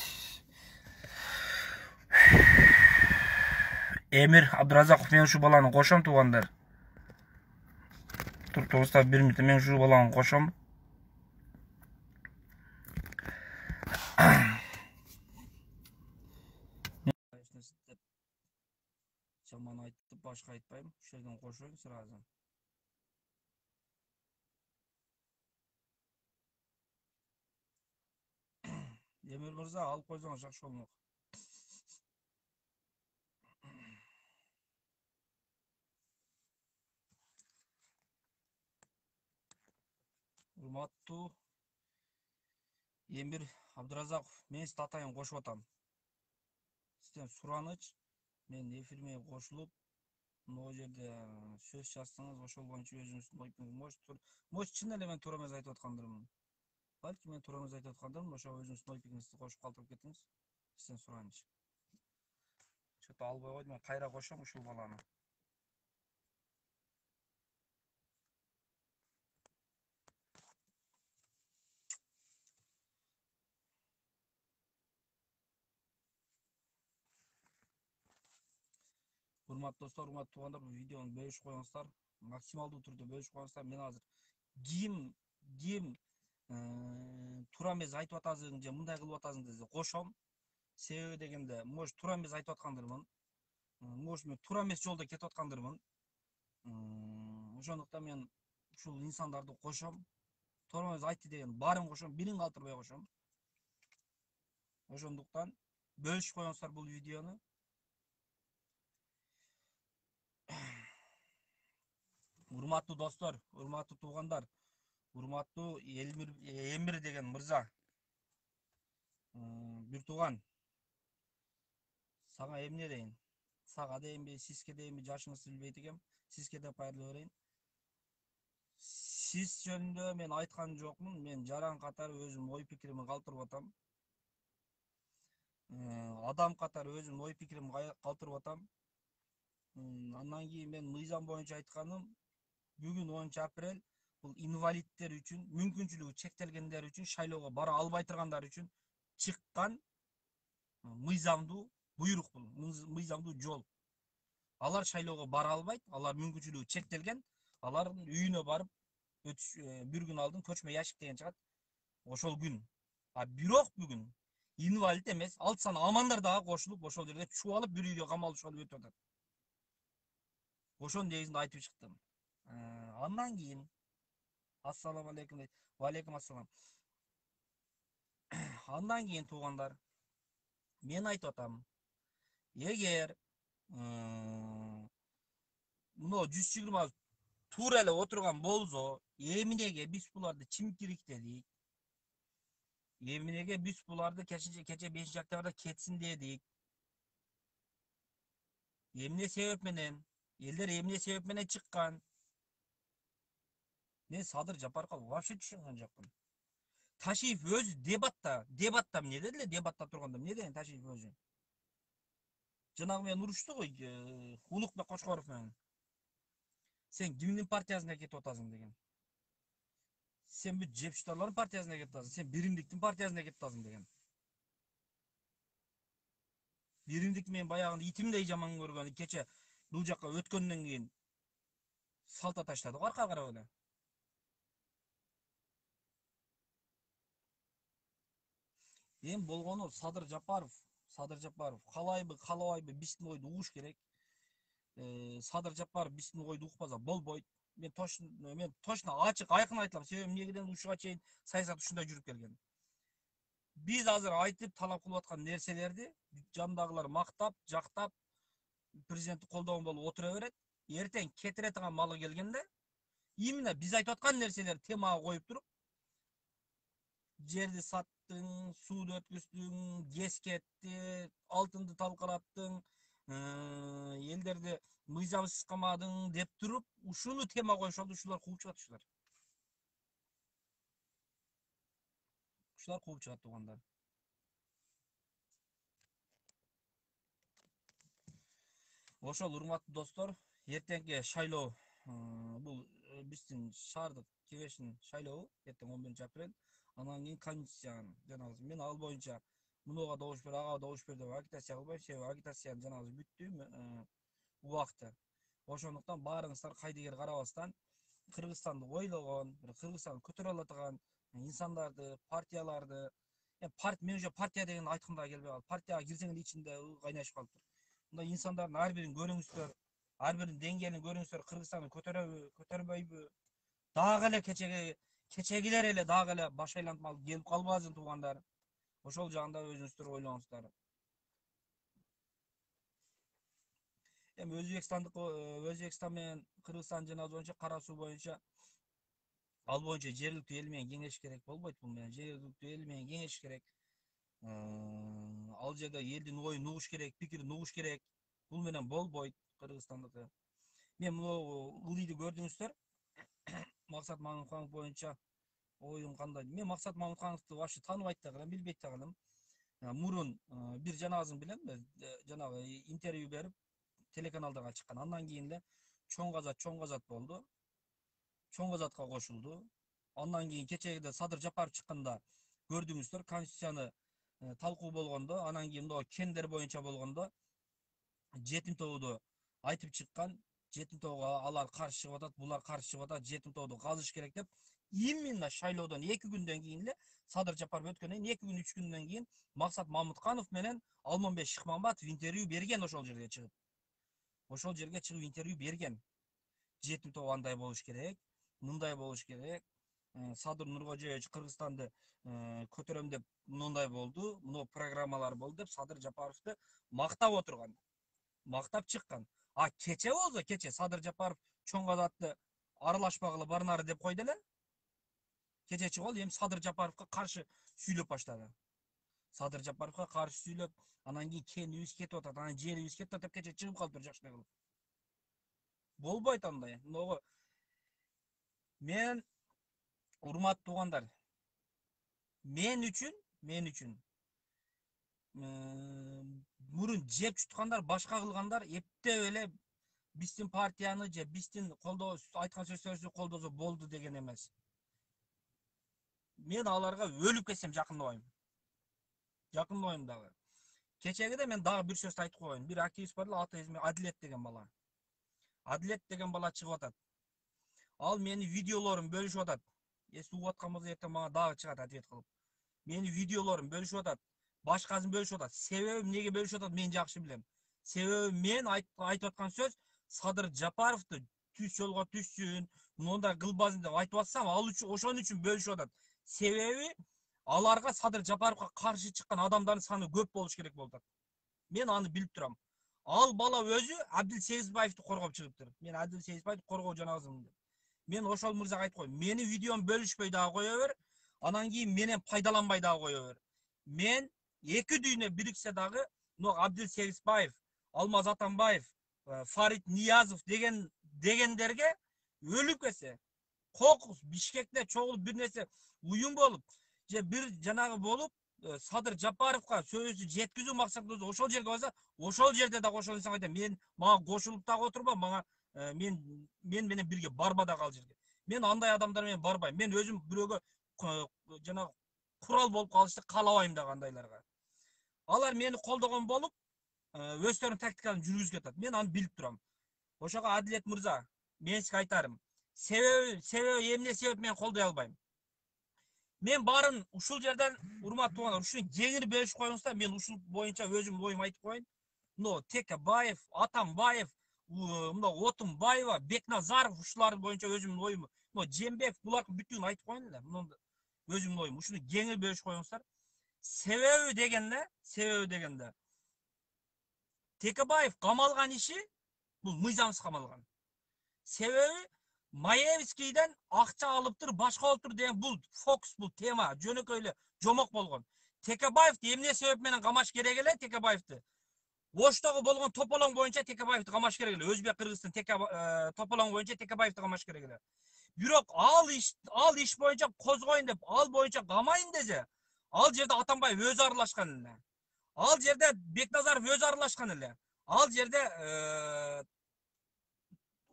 Эмир Абдыразаков, мен ушу баланы кошом туугандар. Туртугузда 1 минут мен ушу баланы кошом. Жаман айтып башка айтпайм. Ушул жерден кошоюн сразу. Эмир мырза, алып койсоңуз жакшы болмок. Урматтуу Эмир Абдыразаков, мен сизди атайын кошуп атам. Сизден сураныч, мен эфириме кошулуп, могу жерде сөз жазсаңыз, ошол боюнча өзүңүздүн ойпуңуз может чын эле мен туура эмес айтып аткандырмын. Балки мен туура эмес айтып аткандырмын, ошо өзүңүздүн ойпуңузду кошуп калтырып кетиңиз. Сизден сураныч. Чөтө албай койдум, мен кайра кошом ушул баланы. урматтуу достор, урматтуу туугандар, бул видеону бөлүшүп коюңуздар. Максималдуу түрдө бөлүшүп коюңуздар. Мен азыр ким туура эмес айтып атасың же мындай кылып атасың десе кошом. Себеби дегенде, может туура эмес айтып аткандырмын. Может мен туура эмес жолдо кетип аткандырмын. Ошондуктан мен ушул инсандарды кошом. Туура эмес айтты деген баарын кошом, бирин калтырбай кошом. Ошондуктан бөлүшүп коюңуздар бул видеону. Урматтуу достор, урматтуу туугандар, урматтуу Эмир деген мырза. Бир тууган. Сага эмне дейин? Сага дейинби, сизге дейинби, жашыңызды билбейт экем. Сизге деп кайрылып берейин. Сиз жөнүндө мен айткан жокмун. Мен жаран катары өзүм ой пикиримди калтырып атам. Адам катары өзүм ой пикиримди калтырып атам. Андан кийин мен мыйзам боюнча айтканым, бүгүн 10 апрель бул инвалидтер үчүн, мүмкүнчүлүгү чектелгендер үчүн, шайлоого бара албай тургандар үчүн чыккан мыйзамдуу буйрук, бул мыйзамдуу жол. Алар шайлоого бара албайт, алар мүмкүнчүлүгү чектелген, алардын үйүнө барып бир күн алдын көчмө яшик деген чыгат. Ошол күн. Бирок бүгүн инвалид эмес, алтсан амандар дагы кошулуп, ошол жерде чубалып бир үйгө камалышып өтүп атат. Ошонун негизинде айтып чыктым. Андан кийин ассаламу алейкум. Валейкум ассалам. Андан кийин туугандар, мен айтып атам. Эгер мына 120 туура эле отурган болсо, эмнеге биз буларды чимкириктедик? Эмнеге биз буларды кече 5-октябрда кетсин дедик? Эмне себеп менен? Элдер эмне себеп менен чыккан? Мен Садыр Жапаровго вообще түшүнгөн жокмун. Ташиев өзү дебатта эмне деди эле, дебатта турганда эмне деген Ташиев өзү? Жанагы менен урушту го, Улукбек Кочкоров менен. Сен кимдин партиясына кетип атасың деген. Сен бүт жепштарлардын партиясына кетип атасың, сен биримдиктин партиясына кетип атасың деген. Биримдик мен баягы итимдей жаман көргөн, кече бул жакка өткөндөн кийин салта таштады го аркага карап эле. Эми болгону Садыр Жапаров каалайбы, каалабайбы биздин ойду угуш керек. Садыр Жапаров биздин ойду укпаса болбойт. Мен точно ачык айкын айтылам. Себеби эмнеден ушуга чейин саясат ушундай жүрүп келген. Биз азыр айтып талап кылып аткан нерселерди жандагылар мактап, жактап, президентти колдогон болуп отура берет. Эртең кетире турган малы келгенде, именно биз айтып аткан нерселерди темага коюп туруп, жерди саттың, сууду өткүздүң, гез кетти, алтынды талкалаттың, элдерди мыйзамсыз камадың деп туруп, ушуну тема коюшат, ушулар кууп чыгат ушулар. Ушулар кууп чыгат туугандар. Ошол урматтуу достор, эртеңки шайлоо, бул биздин шаардык кеңештин шайлообу, эртең 11 апрель. Анан кийин комиссиянын жанагы мен ал боюнча мунуга добуш бер, ага добуш бер деп агитация кылбайм, себеби агитациянын жанагы бүттү убакыты. Ошондуктан баарыңыздар кайдыгер карабастан Кыргызстанды ойлогон, Кыргызстанды көтөрө алатыган инсандарды, партияларды, мен уже партия деген айткым да келбей калды. Партияга кирсең эле ичинде кайнашып калыптыр. Мындай инсандардын ар бирин көрүңүздөр, ар биринин деңгээлин көрүңүздөр, Кыргызстанды көтөрөбү, көтөрбөйбү? Дагы эле кечегилер эле дагы эле баш айлантып келип калбасын туугандар. Ошол жагында өзүңүздөр ойлоңуздар. Эми Өзбекстан менен Кыргызстан жанагы боюнча кара суу боюнча ал боюнча жергиликтүү эл менен кеңешиш керек болбойт. Бул менен жергиликтүү эл менен кеңешиш керек. Ал жерде элдин оюн угуш керек, пикирин угуш керек. Бул менен болбойт Кыргызстандыкы. Мен могу ылдыйды көрдүңүздөр. Максат Мамытханов боюнча оюм кандай? Мен Максат Мамытхановду вообще тааныбайт да калам, билбейт да калам. Мурун бир жанагысын билем, жанагы интервью берип телеканалдарга чыккан. Андан кийин эле чоң казат болду. Чоң казатка кошулду. Андан кийин кечегиде Садыр Жапаров чыкканда көрдүңүздөр, конституцияны талкуу болгондо, анан кийин мына кендер боюнча болгондо, жетим тобуду айтып чыккан, жетим тоого алар каршы чыгып атат, булар каршы чыгып атат, жетим тоодо казыш керек деп. Именно шайлоодон 2 күндөн кийин эле, Садыр Жапаров өткөндөн 2 күн 3 күндөн кийин Максат Мамытканов менен Алмамбет Шыкмамбатов интервью берген ошол жерге чыгып. Ошол жерге чыгып интервью берген. Жетим тоо андай болуш керек, мындай болуш керек. Садыр Нуркожоевич Кыргызстанды көтөрөм деп мындай болду, мына программалар болду деп Садыр Жапаровду мактап отурган. Мактап чыккан. А кече болсо, кече Садыр Жапаров чоң кадатты аралашпагыла барнары деп койду эле. Кече чыгып эми Садыр Жапаровго каршы сүйлөп баштады. Садыр Жапаровго каршы сүйлөп, анан кийин кенибиз кетип атат, анан жерибиз кетип атат деп кече чыгып калыптыр жакшылай кылып. Болбойт андай. Мыногу мен урматтуу туугандар, мен үчүн мурун жеп чуткандар, башка кылгандар эптеп эле биздин партияны же биздин айткан сөздөрүбүздү колдосо болду деген эмес. Мен аларга өлүп кетсем жакындабайм. Жакындабайм дагы. Кечегиде мен дагы бир сөз айтып коеюн. Бир активист бар эле, аты эсиме Адилет деген бала. Адилет деген бала чыгып атат. Ал мени видеолорун бөлүшүп атат. Эс угуп аткан болсо эртең мага дагы чыгат ответ кылып. Мени видеолорун бөлүшүп атат. Башкасын бөлүшүп атат. Себеби эмнеге бөлүшүп атат мен жакшы билем. Себеби мен айтып аткан сөз Садыр Жапаровду түз жолго түшсүн, мындай кылбасын деп айтып атсам, ал үчүн ошон үчүн бөлүшүп атат. Себеби аларга Садыр Жапаровго каршы чыккан адамдардын саны көп болуш керек болуп атат. Мен аны билип турам. Ал бала өзү Абдил Сегизбаевди коргоп чыгыптыр. Мен Абдил Сегизбаевди коргоо жанагысымын деп. Мен ошол мырзага айтып коем, мени видеом бөлүшпөй дагы кое бер, анан кийин менен пайдаланбай дагы кое бер. Мен эки дүйнө бириксе дагы, но Абдил Сегизбаев, Алмаз Атамбаев, Фарид Ниязов дегендерге өлүп кетсе, кокус Бишкекте чогулуп бир нерсе уюм болуп, же бир жанагы болуп, Садыр Жапаровга сөзү жеткизүү максатында ошол жерге барса, ошол жерде дагы ошол нерсени айтам. Мен мага кошулуп дагы отурба, мага мен менен бирге барба дагы ал жерге. Мен андай адамдар менен барбайм. Мен өзүм бирөөгө жанагы курал болуп калышты каалабайм дагы андайларга. Алар мени колдогон болуп, өздөрүнүн тактикаларын жүргүзүп атат. Мен аны билип турам. Ошого Адилет мырза, мен сизге айтарым. Себеби эмне себеп мен колдой албайм. Мен барын ушул жерден урматтуу туугандар, ушуну кеңири бөлүшүп коюңуздар. Мен ушул боюнча өзүмдүн оюмду айтып коеюн. Но Текебаев, Атамбаев, мына Отунбаева, Бекназаров ушулардын боюнча өзүмдүн оюмду. Но Жембек булардын бүтүнүн айтып коеюн эле. Мына өзүмдүн оюм. Ушуну кеңири бөлүшүп коюңуздар. Себеби дегенде Текебаев камалган иши бул мыйзамсыз камалган. Себеби Маевскийден акча алыптыр, башка болуптур деген бул фокус, бул тема жөнөкөй эле жомок болгон. Текебаевди эмне себеп менен камаш керек эле Текебаевди? Оштогу болгон тополоң боюнча Текебаевди камаш керек эле. Өзбек Кыргызстан тополоң боюнча Текебаевди камаш керек эле. Бирок ал иш боюнча козгоюн деп, ал боюнча камайын десе, ал жерде Атамбаев өзү аралашкан эле. Ал жерде Бекназаров өзү аралашкан эле. Ал жерде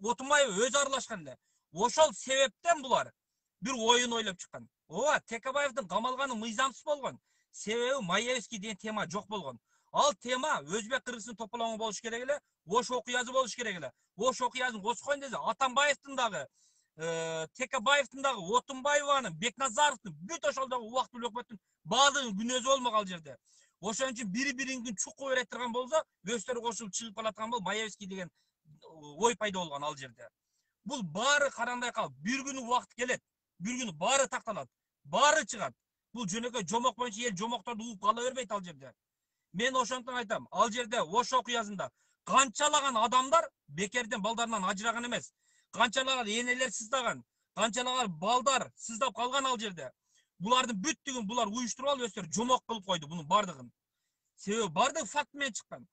Отунбаев өзү аралашкан эле. Ошол себептен булар бир оюн ойлоп чыккан. Ооба, Текебаевдин камалганы мыйзамсыз болгон. Себеби Маевский деген тема жок болгон. Ал тема Өзбек Кыргызстан тополоңу болуш керек эле, Ош окуясы болуш керек эле. Ош окуясын козгойн десе, Атамбаевдин дагы, Текебаевдин дагы, Отунбаеванын, Бекназаровдун бүт ошолдогу убактылуу өкмөттүн баардыгынын күнөөсү болмок ал жерде. Ошон үчүн бири-бирин чукку бере турган болсо, өздөрү кошулуп чыгып калаткан бол Маевский деген ой пайда болгон ал жерде. Бул баары карандай калып, бир күнү убакыт келет, бир күнү баары такталат, баары чыгат. Бул жөнөкөй жомок боюнча эл жомокторду угуп кала бербейт ал жерде. Мен ошондон айтам, ал жерде Ош окуясында канчалаган адамдар бекерден балдарынан ажыраган эмес. Канчалаган энелер сыздаган, канчалаган балдар сыздап калган ал жерде. Булардын бүттүгүн булар уюштуруп алып өздөрү жомок кылып койду бунун бардыгын. Себеби бардыгы факт менен чыккан.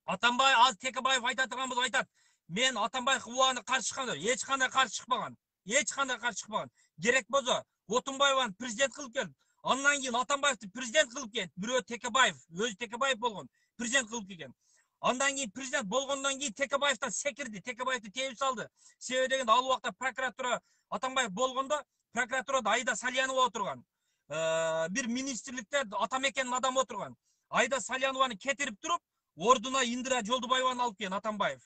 Атамбаев, аз Текебаев айта турган болсо айтат. Мен Атамбаев убагында каршы чыккан, эч кандай каршы чыкпаган. Эч кандай каршы чыкпаган. Керек болсо Отунбаеваны президент кылып келип, андан кийин Атамбаевди президент кылып келип, бирөө Текебаев, өзү Текебаев болгон, президент кылып келген. Андан кийин президент болгондон кийин Текебаевден секирди, Текебаевди тебип салды. Себеби дегенде ал убакта прокуратура Атамбаев болгондо прокуратурада Айда Салянова отурган. Бир министрликте Атамекенин адамы отурган. Айда Салянованы кетирип туруп, ордуна Индира Жолдубаеваны алып келген Атамбаев.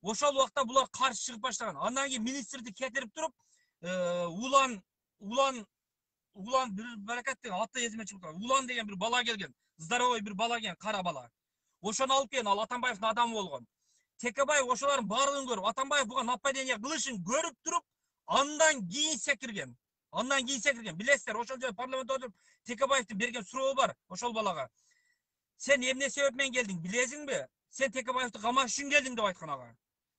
Ошол убакта булар каршы чыгып баштаган. Андан кийин министрди кетирип туруп, Улан bir bereket деген аты есіме шығып тұр. Улан деген bir бала келген. Здоровый bir бала келген, қара бала. Ошоны алып келген, ал Атамбаевдин адамы болгон. Текебаев ошолардын баардыгын көрүп, Атамбаев буга нападение кылышын көрүп туруп, андан кийин секирген. Билесиздер, ошол жерде парламентте отуруп, Текебаевдин берген суроо бар ошол балага. Сен эмне себеп менен келдиң, билесиңби? Сен Текебаевди камаш үчүн келдиң деп айткан ага.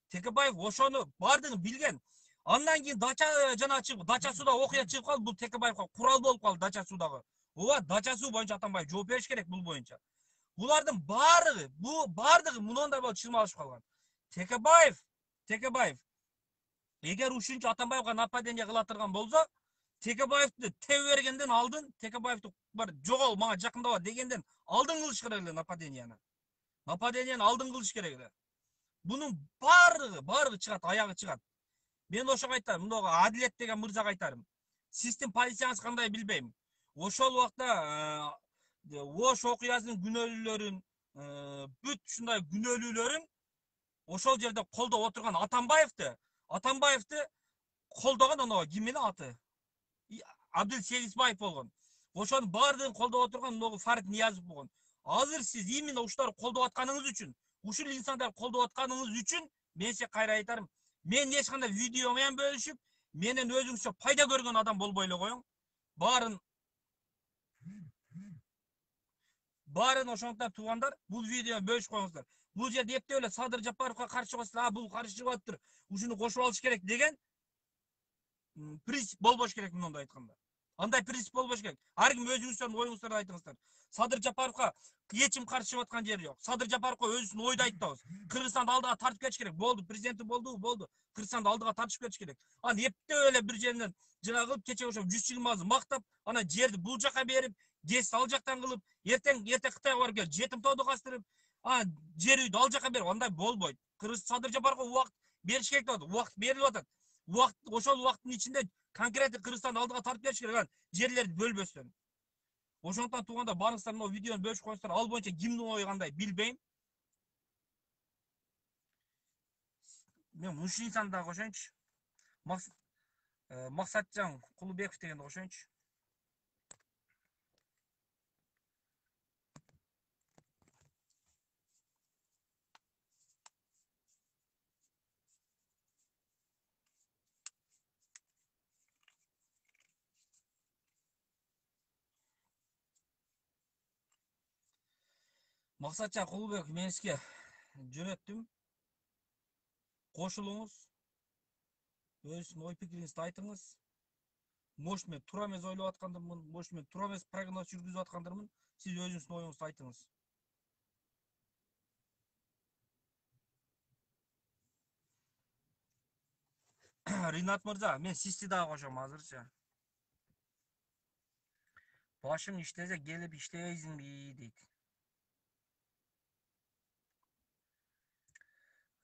Текебаев ошону баардыгын билген. Андан кийин Дача жана чыгып, Дача сууда окуя чыгып калды, бул Текебаевга курал болуп калды Дача суудагы. Ооба, Дача суу боюнча Атамбаев жооп бериш керек бул боюнча. Булардын баардыгы мындай болуп чырмалышып калган. Текебаев эгер ушунча Атамбаевга нападение кыла турган болсо, Текебаевди тебе бергенден алдын, Текебаевди бар жогол мага жакындаба дегенден алдын кылыш керек эле нападениени. Нападениени алдын кылыш керек эле. Бунун баардыгы чыгат, аягы чыгат. Мен ошого айтам, мындагы Адилет деген мырзага айтарым. Сиздин полицияңыз кандай билбейм. Ошол убакта Ош окуясынын күнөөлүүлөрүн, бүт ушундай күнөөлүүлөрүн ошол жерде колдоп отурган Атамбаевди колдогон анау ким менен аты? Абдул Сегизбаев болгон. Ошонун баардыгын колдоп отурган могу Фарид Ниязов болгон. Азыр сиз именно ушуларды колдоп атканыңыз үчүн, ушул инсандарды колдоп атканыңыз үчүн мен сизге кайра айтарым. Мен эч кандай видео менен бөлүшүп, менен өзүңүзчө пайда көргөн адам болбой эле коюң. Баарын ошондуктан туугандар, бул видеону бөлүшүп коюңуздар. Бул жерде эптеп эле Садыр Жапаровго каршы чыгасыздар, бул каршы чыгып атыптыр, ушуну кошуп алыш керек деген принцип болбош керек мындай айтканда. Андай принцип болбош керек. Ар ким өзүңүздүн оюңуздарды айтыңыздар. Садыр Жапаровго ечим каршы чыгып аткан жери жок. Садыр Жапаровго өзүнүн ойду айтабыз. Кыргызстанды алдыга тартып кетиш керек. Болду, президенти болду. Кыргызстанды алдыга тартып кетиш керек. Аны эптеп эле бир жеринен жанагы кече ошо 120 мактап, ана жерди бул жака берип, жес ал жактан кылып, эртең Кытайга барып келип, жетим тоодо кастырып, жер үйдү ал жака берип, андай болбойт. Кыргыз Садыр Жапаровго убакыт бериш керек деп атат. Убакыт берилип атат. Ошол убакыттын ичинде конкретно Кыргызстанды алдыга тартып кетиш керек, жерлерди бөлбөстөн. Ошондуктан туугандар, барыңыздар мына видеону бөлүшүп коюңуздар. Ал боюнча кимдин ою кандай билбейм. Мен ушул инсанды дагы кошоюнчу. Максатжан Кулубеков дегенди кошоюнчу. Максатжан Кулубеков, мен сизге жөнөттүм. Кошулуңуз. Өзүнүн ой пикириңизди айтыңыз. Может, мен туура эмес ойлоп аткандырмын, может, мен туура эмес прогноз жүргүзүп аткандырмын. Сиз өзүңүздүн оюңузду айтыңыз. Ринат мырза, мен сизди дагы кошом азырчы. Башың иштесе келип иштебейсиңби дейт.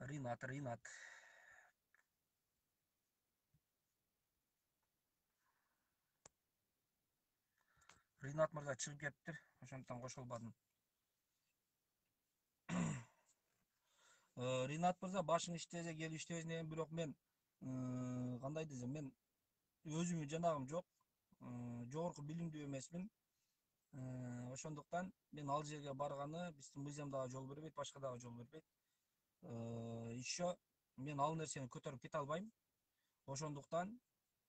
Ринат. Ринат мырза чыгып кетиптир, ошондуктан кошулбадым. Ринат мырза, башың иштесе келип иштебейсиң деген, бирок мен кандай десем, мен өзүмдүн жанагым жок, жогорку билимдүү эмесмин. Ошондуктан мен ал жерге барганы биздин мыйзам дагы жол бербейт, башка дагы жол бербейт. Еще мен ал нерсени көтөрүп кете албайм. Ошондуктан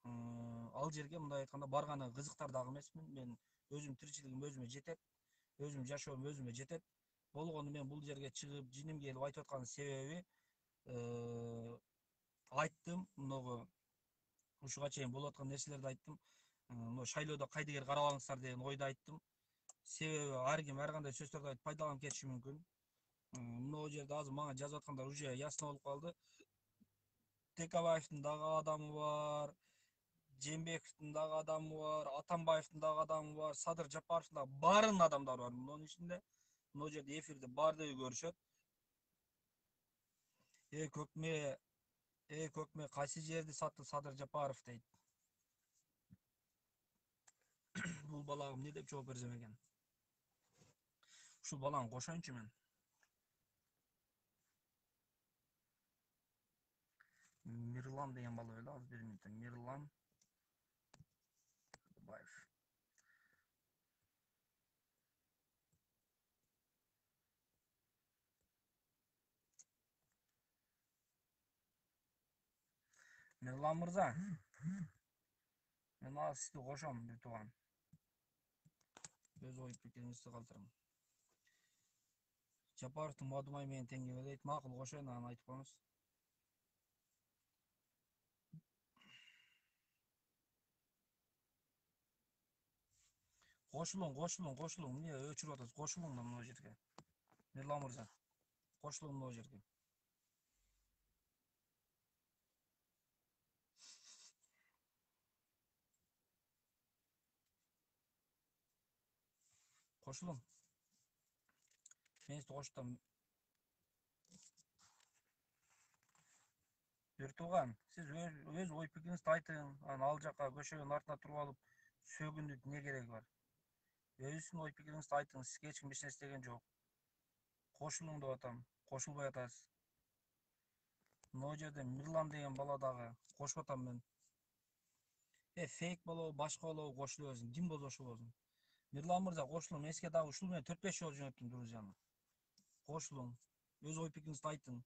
ал жерге мындай айтканда барганы кызыктар дагы эмесмин. Мен өзүм тиричилигим өзүмө жетет, өзүм жашоом өзүмө жетет. Болгону мен бул жерге чыгып, жиним келип айтып аткан себеби айттым, многу ушуга чейин болуп аткан нерселерди айттым. Мына шайлоодо кайдыгер карабаңыздар деген ойду айттым. Себеби ар ким ар кандай сөздөрдү айтып пайдаланып кетиши мүмкүн. Мына жерде азыр мага жазып аткандар уже ясно болуп калды. Текебаевдин дагы адамы бар, Жээнбековдун дагы адамы бар, Атамбаевдин дагы адамы бар, Садыр Жапаровдун дагы баарынын адамдары бар. Мунун ичинде мына жерде эфирде баардыгы көрүшөт. Көкме, кайсы жерди сатты Садыр Жапаров дейт. Бул балага эмне деп жооп берсем экен? Ушул баланы кошоюнчу мен. Мирлан деген бала өлді, аз бир минутта. Мирлан Баев. Мирлан мырза, мен азыр сизди кошом, бир тууган. Өз ой пикириңизди калтырың. Жапаровдун Мадумай менен тең келбейт. Макул кошоюн, аны айтып коюңуз. Кошулуң. Эмне өчүрүп атасыз? Кошулуң да мына жерге. Мирлан мырза, кошулуң мына жерге. Кошулуң. Мен сизди коштум. Бир тууган, сиз өз ой пикириңизди айтың. Анан ал жака көшөгөнүн артына туруп алып сөгүндү эмне кереги бар? Өзүңүздүн ой пикириңизди айтыңыз. Сизге эч ким эч нерсе деген жок. Кошулуң деп атам. Кошулбай атасыз. Мына жерде Мирлан деген бала дагы кошуп атам мен. Фейк болобу, башка болобу кошуло берсин. Ким болсо ошо болсун. Мирлан мырза кошулуң. Мен сизге дагы ушул менен 4-5 жолу жөнөттүм друзьяны. Кошулуң. Өз ой пикириңизди айтың.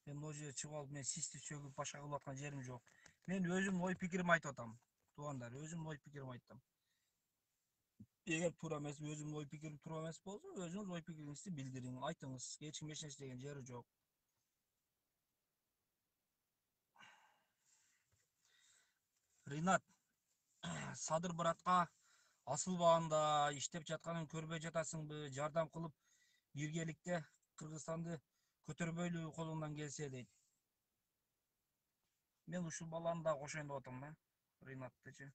Мен мына жерге чыгып алып, мен сизди сөгүп башка кылып аткан жерим жок. Мен өзүмдүн ой пикиримди айтып атам. Туугандар, өзүмдүн ой пикиримди айттым. Эгер туура эмес, өзүмдүн ой пикирим туура эмес болсо, өзүңүз ой пикириңизди билдириң, айтыңыз. Эч ким эч нерсе деген жери жок. Ринат, Садыр братка асылбаганда иштеп жатканын көрбөй жатасыңбы? Жардам кылып биргеликте Кыргызстанды көтөрбөйлү колуңдан келсе дейт. Мен ушул баланы да кошоюн деп атам да, Ринаттычы.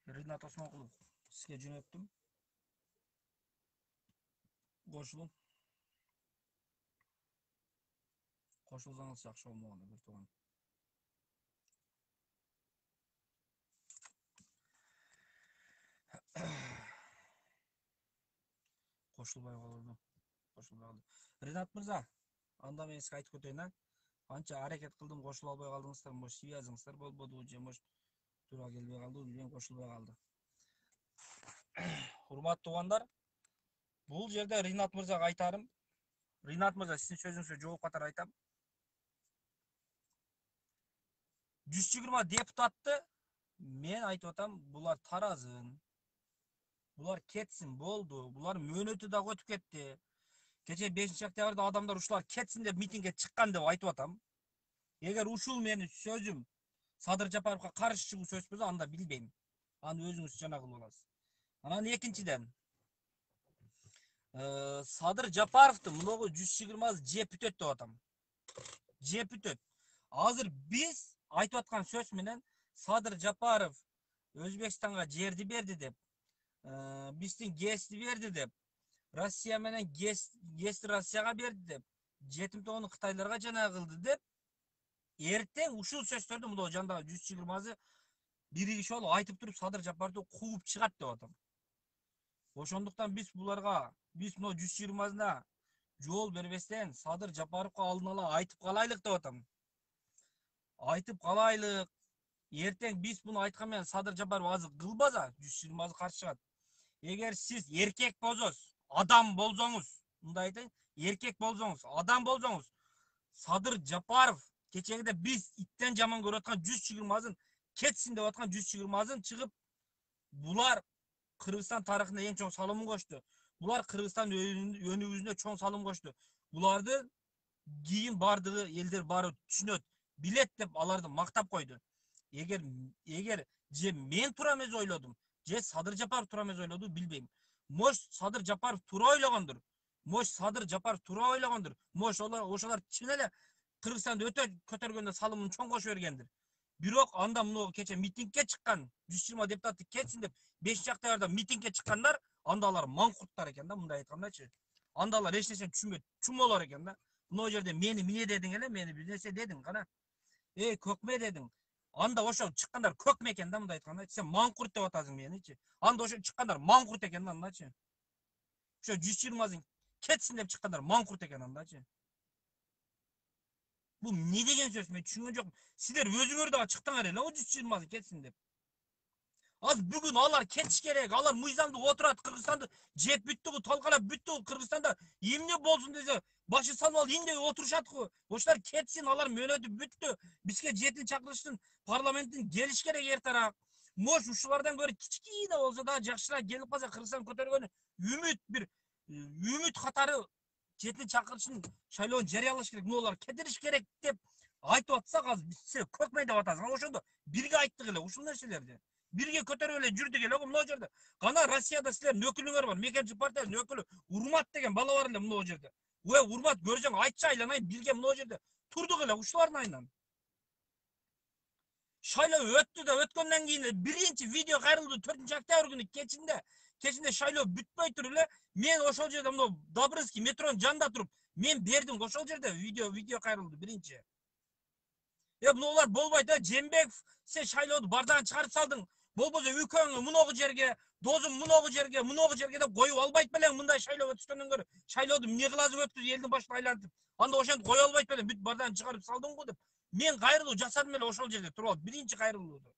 Ринат Осмонкулов, сизге жөнөттүм. Кошулуң. Кошулсаңыз жакшы болмогону бир тууган. Кошулбай калды. Ринат мырза, анда мен сизге айтып кетейин, анча аракет кылдым, кошула албай калдыңыздар, может связыңыздар болбоду, же может туура келбей калды, билбейм, кошулбай калды. Урматтуу туугандар, бул жерде Ринат мырзага айтарым. Ринат мырза, сиздин сөзүңүзгө жооп катары айтам. 120 депутатты мен айтып атам, булар таразын. Булар кетсин, болду. Булар мөөнөтү да өтүп кетти. Кече 5-октябрда адамдар ушулар кетсин деп митингге чыккан деп айтып атам. Эгер ушул менин сөзүм Садыр Жапаровго каршы чыгуу сөз болсо, анда билбейм. Аны өзүңүз жана кылып аласыз. Анан экинчиден, Садыр Жапаровду мыногу 120 жеп бүтөт деп атам. Жеп бүтөт. Азыр биз айтып аткан сөз менен Садыр Жапаров Өзбекстанга жерди берди деп, биздин ГЭСти берди деп, Россия менен ГЭСти Россияга берди деп, жетим тоону Кытайларга жана кылды деп, эртең ушул сөздөрдү мына жандагы 120 биригишип алып айтып туруп Садыр Жапаровду кууп чыгат деп атам. Ошондуктан биз буларга, биз мына 120-на жол бербестен Садыр Жапаровго алдын ала айтып калайлык деп атам. Айтып калайлык. Эртең биз буну айткан менен Садыр Жапаров азыр кылбаса, 120 каршы чыгат. Эгер сиз эркек болсоңуз, адам болсоңуз, мындай айтайын, эркек болсоңуз, адам болсоңуз, Садыр Жапаров кечегиде биз иттен жаман көрүп аткан 120-сын кетсин деп аткан 120-сын чыгып, булар Кыргызстан тарыхына эң чоң салымын кошту. Булар Кыргызстан өнүгүүсүнө чоң салым кошту. Буларды кийин бардыгы элдер бары түшүнөт, билет деп аларды мактап койду. Эгер же мен туура эмес ойлодум, же Садыр Жапаров туура эмес ойлоду, билбейм. Мош Садыр Жапаров туура ойлогондур. Мош Садыр Жапаров туура ойлогондур. Мош ошолор чын эле Кыргызстанды өтө көтөргөндө салымын чоң кошо бергендир. Бирок анда мына кече митингге чыккан 120 депутатты кетсин деп 5-октябрда митингге чыккандар, анда алар маңкурттар экен да, мындай айткандачы. Анда алар эч нерсени түшүнбөйт, чумолор экен да. Мына жерде мени эмне дедиң эле, мени бир нерсе дедиң, кана. Көкме дедиң. Анда ошо чыккандар көк мекен да, мындай айтканда. Сен маңкурт деп атасың меничи. Анда ошо чыккандар маңкурт экен да, андачы. Ошо 120 кетсин деп чыккандар маңкурт экен андачы. Бул не деген сөз, мен түшүнгөн жокмун. Силер өзүңөр дагы чыктыңар эле, 120 кетсин деп. Az bugün alар ketiş gerek. Alар mıyzamda oturat Kırgızistan'da cep büttü bu talkalap büttü bu Kırgızistan'da yemne bolsun dese başı salval inde oturuşat ku. Oşlar ketsin alар mönödü büttü. Bizke jetin çakırıştın parlamentin geliş gerek yer taraf. Moş uşulardan göre kiçiki de olsa da jakşıra gelip kalsa Kırgızistan kötörgөнү ümit bir ümit katarı jetin çakırışın şaylon jarıyalaş gerek. Nolar ketiriş gerek dep айтып атсак азыр биз көкмей деп атасың. Ошондо бирге айттык эле ушул нерселерди. Бирге көтөрүп эле жүрдүк эле мына жерде. Кана Россияда силердин өкүлүңөр бар. Мекенчи партиянын өкүлү Урмат деген бала бар эле мына жерде. Урмат көрсөң айтчы айланай бирге мына жерде турдук эле ушулардын айынан. Шайлоо өттү да өткөндөн кийин биринчи видео кайрылды 4-октябрь күнү кечинде шайлоо бүтпөй туруп эле мен ошол жерде мына Добрынский метронун жанында туруп мен бердим ошол жерде видео кайрылды биринчи. Мыналар болбойт да, Жээнбеков сен шайлооду бардагын чыгарып салдың. Болбосо үкөңү муногу жерге, дозуң муногу жерге деп коюп албайт белең. Мындай шайлоо өткөндөн көрө шайлооду эмне кыласың өткүзүп элдин башына айлантып. Анда ошентип кое албайт белең. Бүт бардагын чыгарып салдың го деп. Мен кайрылуу жасадым эле ошол жерде туруп алып, биринчи кайрылууду.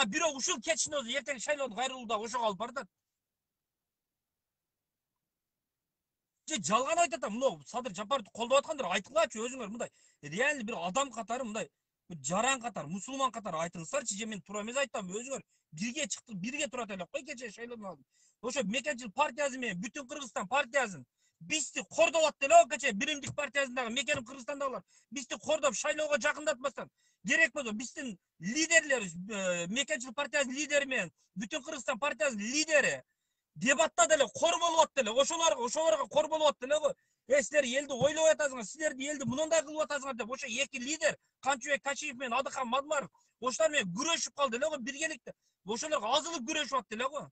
Бирок ушул кетишин өзү эртең шайлоодун кайрылууда ошого алып бардат. Жалган айтат, мына Садыр Жапаровду колдоп аткандар айтыңларчы өзүңөр мындай реально bir адам катары мындай жаран катары, мусулман катары айтыңыздарчы, же мен туура эмес айтам, өзүңөр бирге чыктык, бирге турат элек кой кечээ шайлоодон алдын. Ошо Мекенчил партиясы менен Бүтүн Кыргызстан партиясын бизди кордоп атты эле кечээ Биримдик партиясындагы Мекеним Кыргызстандагылар бизди кордоп шайлоого жакындатпастан керек болсо биздин лидерлер Мекенчил партиясынын лидери менен Бүтүн Кыргызстан партиясынын лидери дебатта деле кор болуп атты эле, ошолорго кор болуп атты эле го. Силер элди ойлоп атасыңар, силерди элди мындай кылып атасыңар деп ошо эки лидер Канчыбек Качиев менен Адыкан Мадмаров ошолар менен күрөшүп калды эле го биргеликте. Ошолорго азылып күрөшүп атты эле го.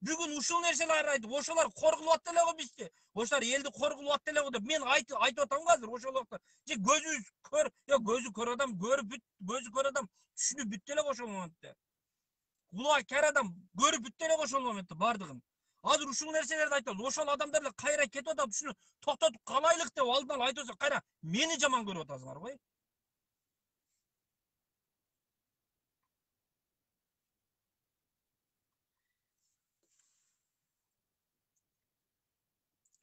Бүгүн ушул нерселерди айтып, ошолор кор кылып атты эле го бизди. Ошолор элди кор кылып атты эле го деп мен айтып атам го азыр ошол убакта. Же көзү көр адам көзү көр адам түшүнүп бүттү эле ошол моментте. Кулак кер адам көрүп бүттү эле ошол моментте бардыгын. Азыр ушул нерселерди айтабыз. Ошол адамдар эле кайра кетип атат, ушуну токтотуп калайлык деп алдынан айтып атса, кайра мени жаман көрүп атасыңар го.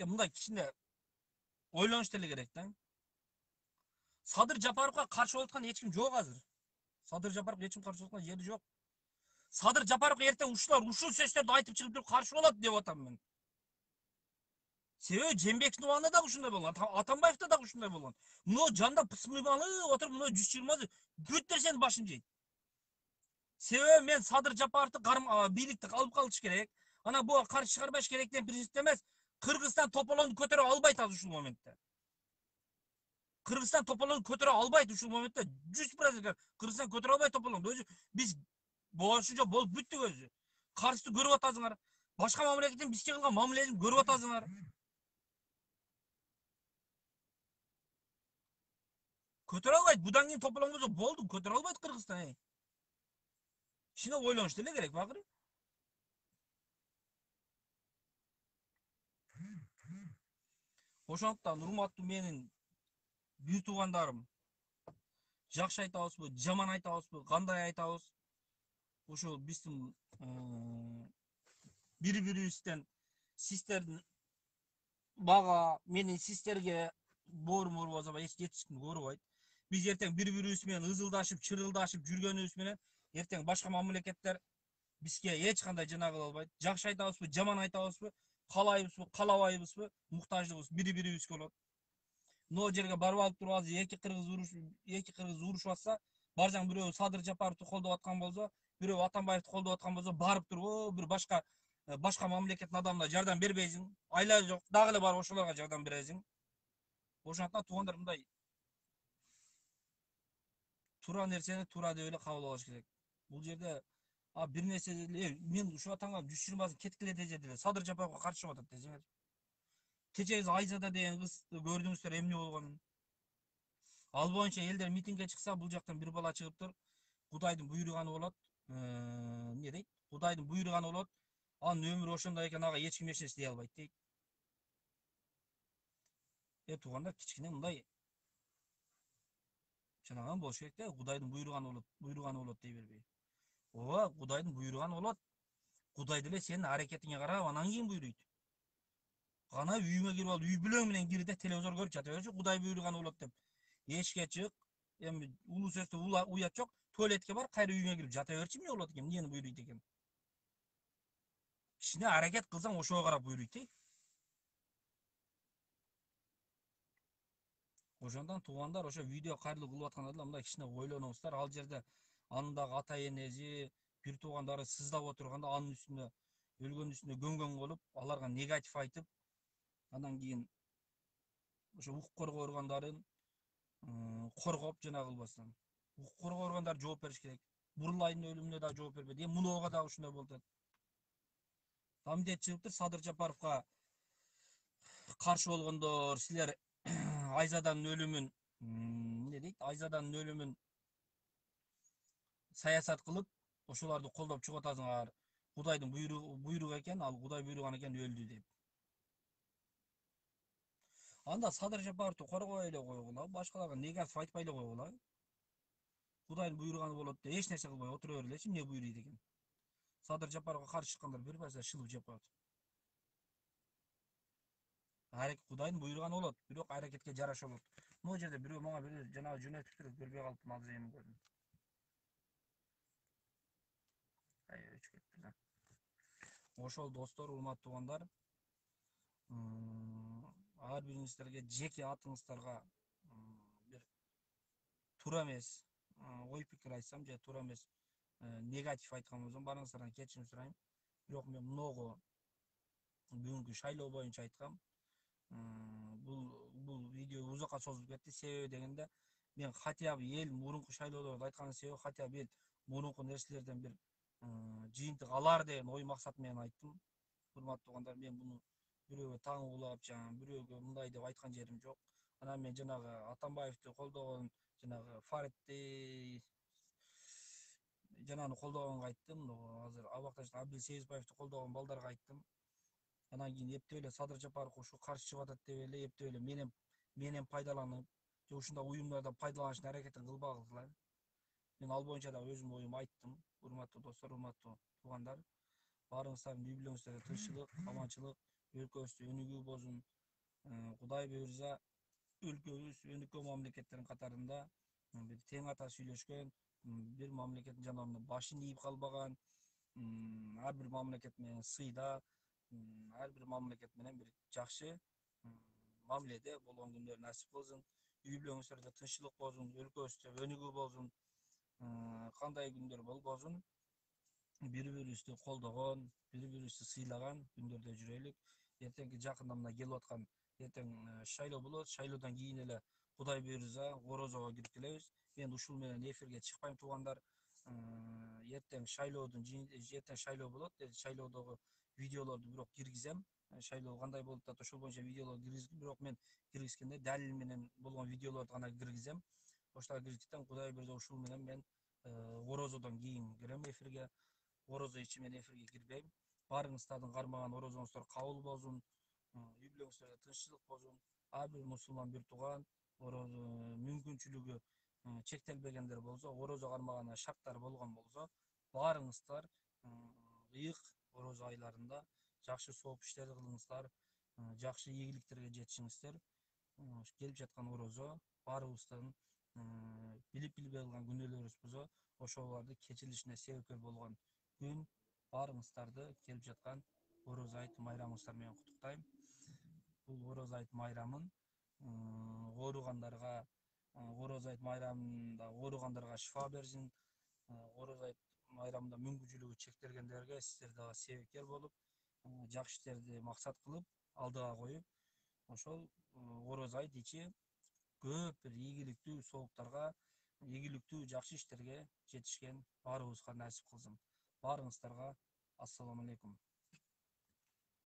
Мындай кичине ойлонуш деле керек да. Садыр Жапаровго каршы болуп аткан эч ким жок азыр. Садыр Жапаровго эч ким каршы болуп аткан жери жок. Садыр Жапаровго эртең ушул сөздөрдү айтып чыгып туруп каршы болот деп атам мен. Себеби Жээнбековдун убагында да ушундай болгон, Атамбаевда да ушундай болгон. Мына жанда пысмыймалы отуруп мына 120 бүт нерсенин башын жейт. Себеби мен Садыр Жапаровду бийликти алып калыш керек. Ана буга каршы чыгарбаш керек деген принципте эмес. Кыргызстан тополону көтөрө албайт азыр ушул моментте. Кыргызстан тополону көтөрө албайт ушул моментте. 100% Кыргызстан көтөрө албайт тополону. Өзү биз ошончо болуп бүттүк өзү. Каршты көрүп атасыңар. Башка мамлекеттин бизге кылган мамилесин көрүп атасыңар. Көтөрө албайт. Будан кийин тополоң болсо болду, көтөрө албайт Кыргызстан. Кичине ойлонуш деле керек багыр. Ошондуктан урматтуу менин бир туугандарым, жакшы айтабызбы, жаман айтабызбы, кандай айтабыз? Ошо биздин бири-бирибизден сиздердин бага менин сиздерге боорум болсо эч жетишким көрбөйт. Биз эртең бири-бирибиз менен ызылдашып, чырылдашып жүргөнүбүз менен эртең башка мамлекеттер бизге эч кандай жана кыла албайт. Жакшы айтабызбы, жаман айтабызбы, каалайбызбы, каалабайбызбы, муктаждыгыбыз бири-бирибизге болот. Мына жерге барып алып туруп азыр эки кыргыз урушуп атса, баржаң бирөө Садыр Жапаровду колдоп аткан болсо, бирөө Атамбаевди колдоп аткан болсо, барып туруп бир башка мамлекеттин адамына жардам бербейсиң, айла жок, дагы эле барып ошолорго жардам бересиң. Ошондуктан туугандар мындай туура нерсени туура деп эле кабыл алыш керек. Бул жерде бир нерсе мен ушул атаңа 120 кеткиле дежеди эле Садыр Жапаровго каршы чыгып атат десеңер. Кечеги Айзада деген кыз көрдүңүздөр эмне болгонун. Ал боюнча элдер митингге чыкса, бул жактан бир бала чыгыптыр. Кудайдын буйруганы болот. Не дейт? Кудайдын буйруганы болот. Анын өмүрү ошондой экен, ага эч ким эч нерсе дей албайт дейт. Туугандар, кичине мындай чынаган болуш керек да, Кудайдын буйруганы болот дей бербей. Ооба, Кудайдын буйруганы болот. Кудай деле сенин аракетиңе карап анан кийин буйруйт. Гана үйүңө кирип алып, үй бүлөң менен кир да телевизор көрүп жата берчү, Кудай буйруганы болот деп. Эшикке чык, эми улуу сөздө уят жок, туалетке бар, кайра үйүңө кирип жата берчи, эмне болот экен, эмнени буйруйт экен. Кичине аракет кылсаң ошого карап буйруйт. Ошондон туугандар, ошо видео кайрылуу кылып атканда мындай кичине ойлонуңуздар. Ал жерде анын дагы ата энеси, бир туугандары сыздап отурганда анын үстүнө, өлгөндүн үстүнө көңгөң болуп, аларга негатив айтып, анан кийин ошо укук коргоо органдарын коргоп жана кылбастан. Укук коргоо органдары жооп бериш керек. Бурлайдын өлүмүнө да жооп бербейт. Мунуга да ушундай болуп атат. Комитет чыгыптыр, Садыр Жапаровго каршы болгондор, силер Айзаданын өлүмүн эмне дейт? Айзаданын өлүмүн саясат кылып, ошолорду колдоп чыгып атасыңар. Кудайдын буйругу экен, ал Кудай буйруган экен, өлдү деп. Анда Садыр Жапаровду коргой эле койгула, башкаларга негатив айтпай эле койгула. Кудайдын буйруганы болот деп эч нерсе кылбай отура бергилечи, эмне буйруйт экен. Садыр Жапаровго каршы чыккандар бир баста шылып жеп коет. Кудайдын буйруганы болот, бирок аракетке жараша болот. Могу жерде бирөө мага бир жанагы жөнөтүп туруп көрбөй калыптым, азыр эми көрдүм. Өчүп кетти да. Ошол достор, урматтуу туугандар, ар бириңиздерге жеке атыңыздарга бир туура эмес ой пикир айтсам, же туура эмес негатив айткан болсом, баарыңыздардан кечирим сурайм. Бирок мен многу бүгүнкү шайлоо боюнча айткам. Бул видео узакка созулуп кетти. Себеби дегенде, мен хотя бы эл мурунку шайлоолорду айтканын себеби, хотя бы эл мурунку нерселерден бир жыйынтык алар деген ой максат менен айттым. Урматтуу туугандар, мен буну бирөөгө таңы улап, бирөөгө мындай деп айткан жерим жок. Анан мен жанагы Атамбаевди колдогон, жанагы Фаритти жанагыны колдогонго айттым. Азыр абакташ Абдил Сейизбаевди колдогон балдарга айттым. Анан кийин эптеп эле Садыр Жапаров ушу каршы чыгып атат деп эле эптеп эле менен пайдаланып, же ушундай уюмдардан пайдаланышына аракетин кылбагыла. Мен ал боюнча да өзүмдүн оюмду айттым. Урматтуу достор, урматтуу туугандар, баарыңыздардын үй бүлөңүздөргө тынччылык, аманчылык, өлкөбүздө өнүгүү болсун. Кудай буйрса, өлкөбүз өнүккөн мамлекеттердин катарында бир тең ата сүйлөшкөн, бир мамлекеттин жанагында башын ийип калбаган, ар бир мамлекет менен сыйда, ар бир мамлекет менен бир жакшы мамиледе болгон күндөр насип кылсын. Үй бүлөңүздөрдө тынччылык болсун, өлкөбүздө өнүгүү болсун. Кандай күндөр болбосун, бири бирибизди колдогон, бири бирибизди сыйлаган күндөрдө жүрөлүк. Эртеңки жакында мына келип аткан эртең шайлоо болот. Шайлоодон кийин эле Кудай буйрса орозого кирип келебиз. Мен ушул менен эфирге чыкпайм туугандар. Эртең шайлоо болот. Шайлоодогу видеолорду бирок киргизем. Шайлоо кандай болуп атат, ошол боюнча видеолор киргизdim. Бирок мен киргизгенде далил менен болгон видеолорду гана киргизем. Ошолар киргиздиктен Кудай буйрса ушул менен мен орозодон кийин кирем эфирге. Орозо ичи мен эфирге кирбейм. Баарыңыздардын кармаган орозоңуздар кабыл болсун. Үй бүлөңүздөрдө тынччылык болсун. Ар бир мусулман бир тууган мүмкүнчүлүгү чектелбегендер болсо, орозо кармаган шарттар болгон болсо, баарыңыздар ыйык орозо айларында жакшы сооп иштерди кылыңыздар, жакшы ийгиликтерге жетишиңиздер. Келип жаткан орозо баарыбыздын билип билбей кылган күнөөлөрүбүз болсо, ошолорду кечирилишине себепкер болгон күн. Баарыңыздарды келип жаткан орозо айт майрамыңыздар менен куттуктайм. Бул орозо айт майрамын ооругандарга, орозо айт майрамында ооругандарга шифа берсин. Орозо айт майрамында мүмкүнчүлүгү чектелгендерге сиздер дагы себепкер болуп, жакшы иштерди максат кылып, алдыга коюп, ошол орозо айт ичи көп бир ийгиликтүү сооптарга, ийгиликтүү жакшы иштерге жетишкен баарыбызга насип кылсын. Баарыңыздарга ассаламу алейкум.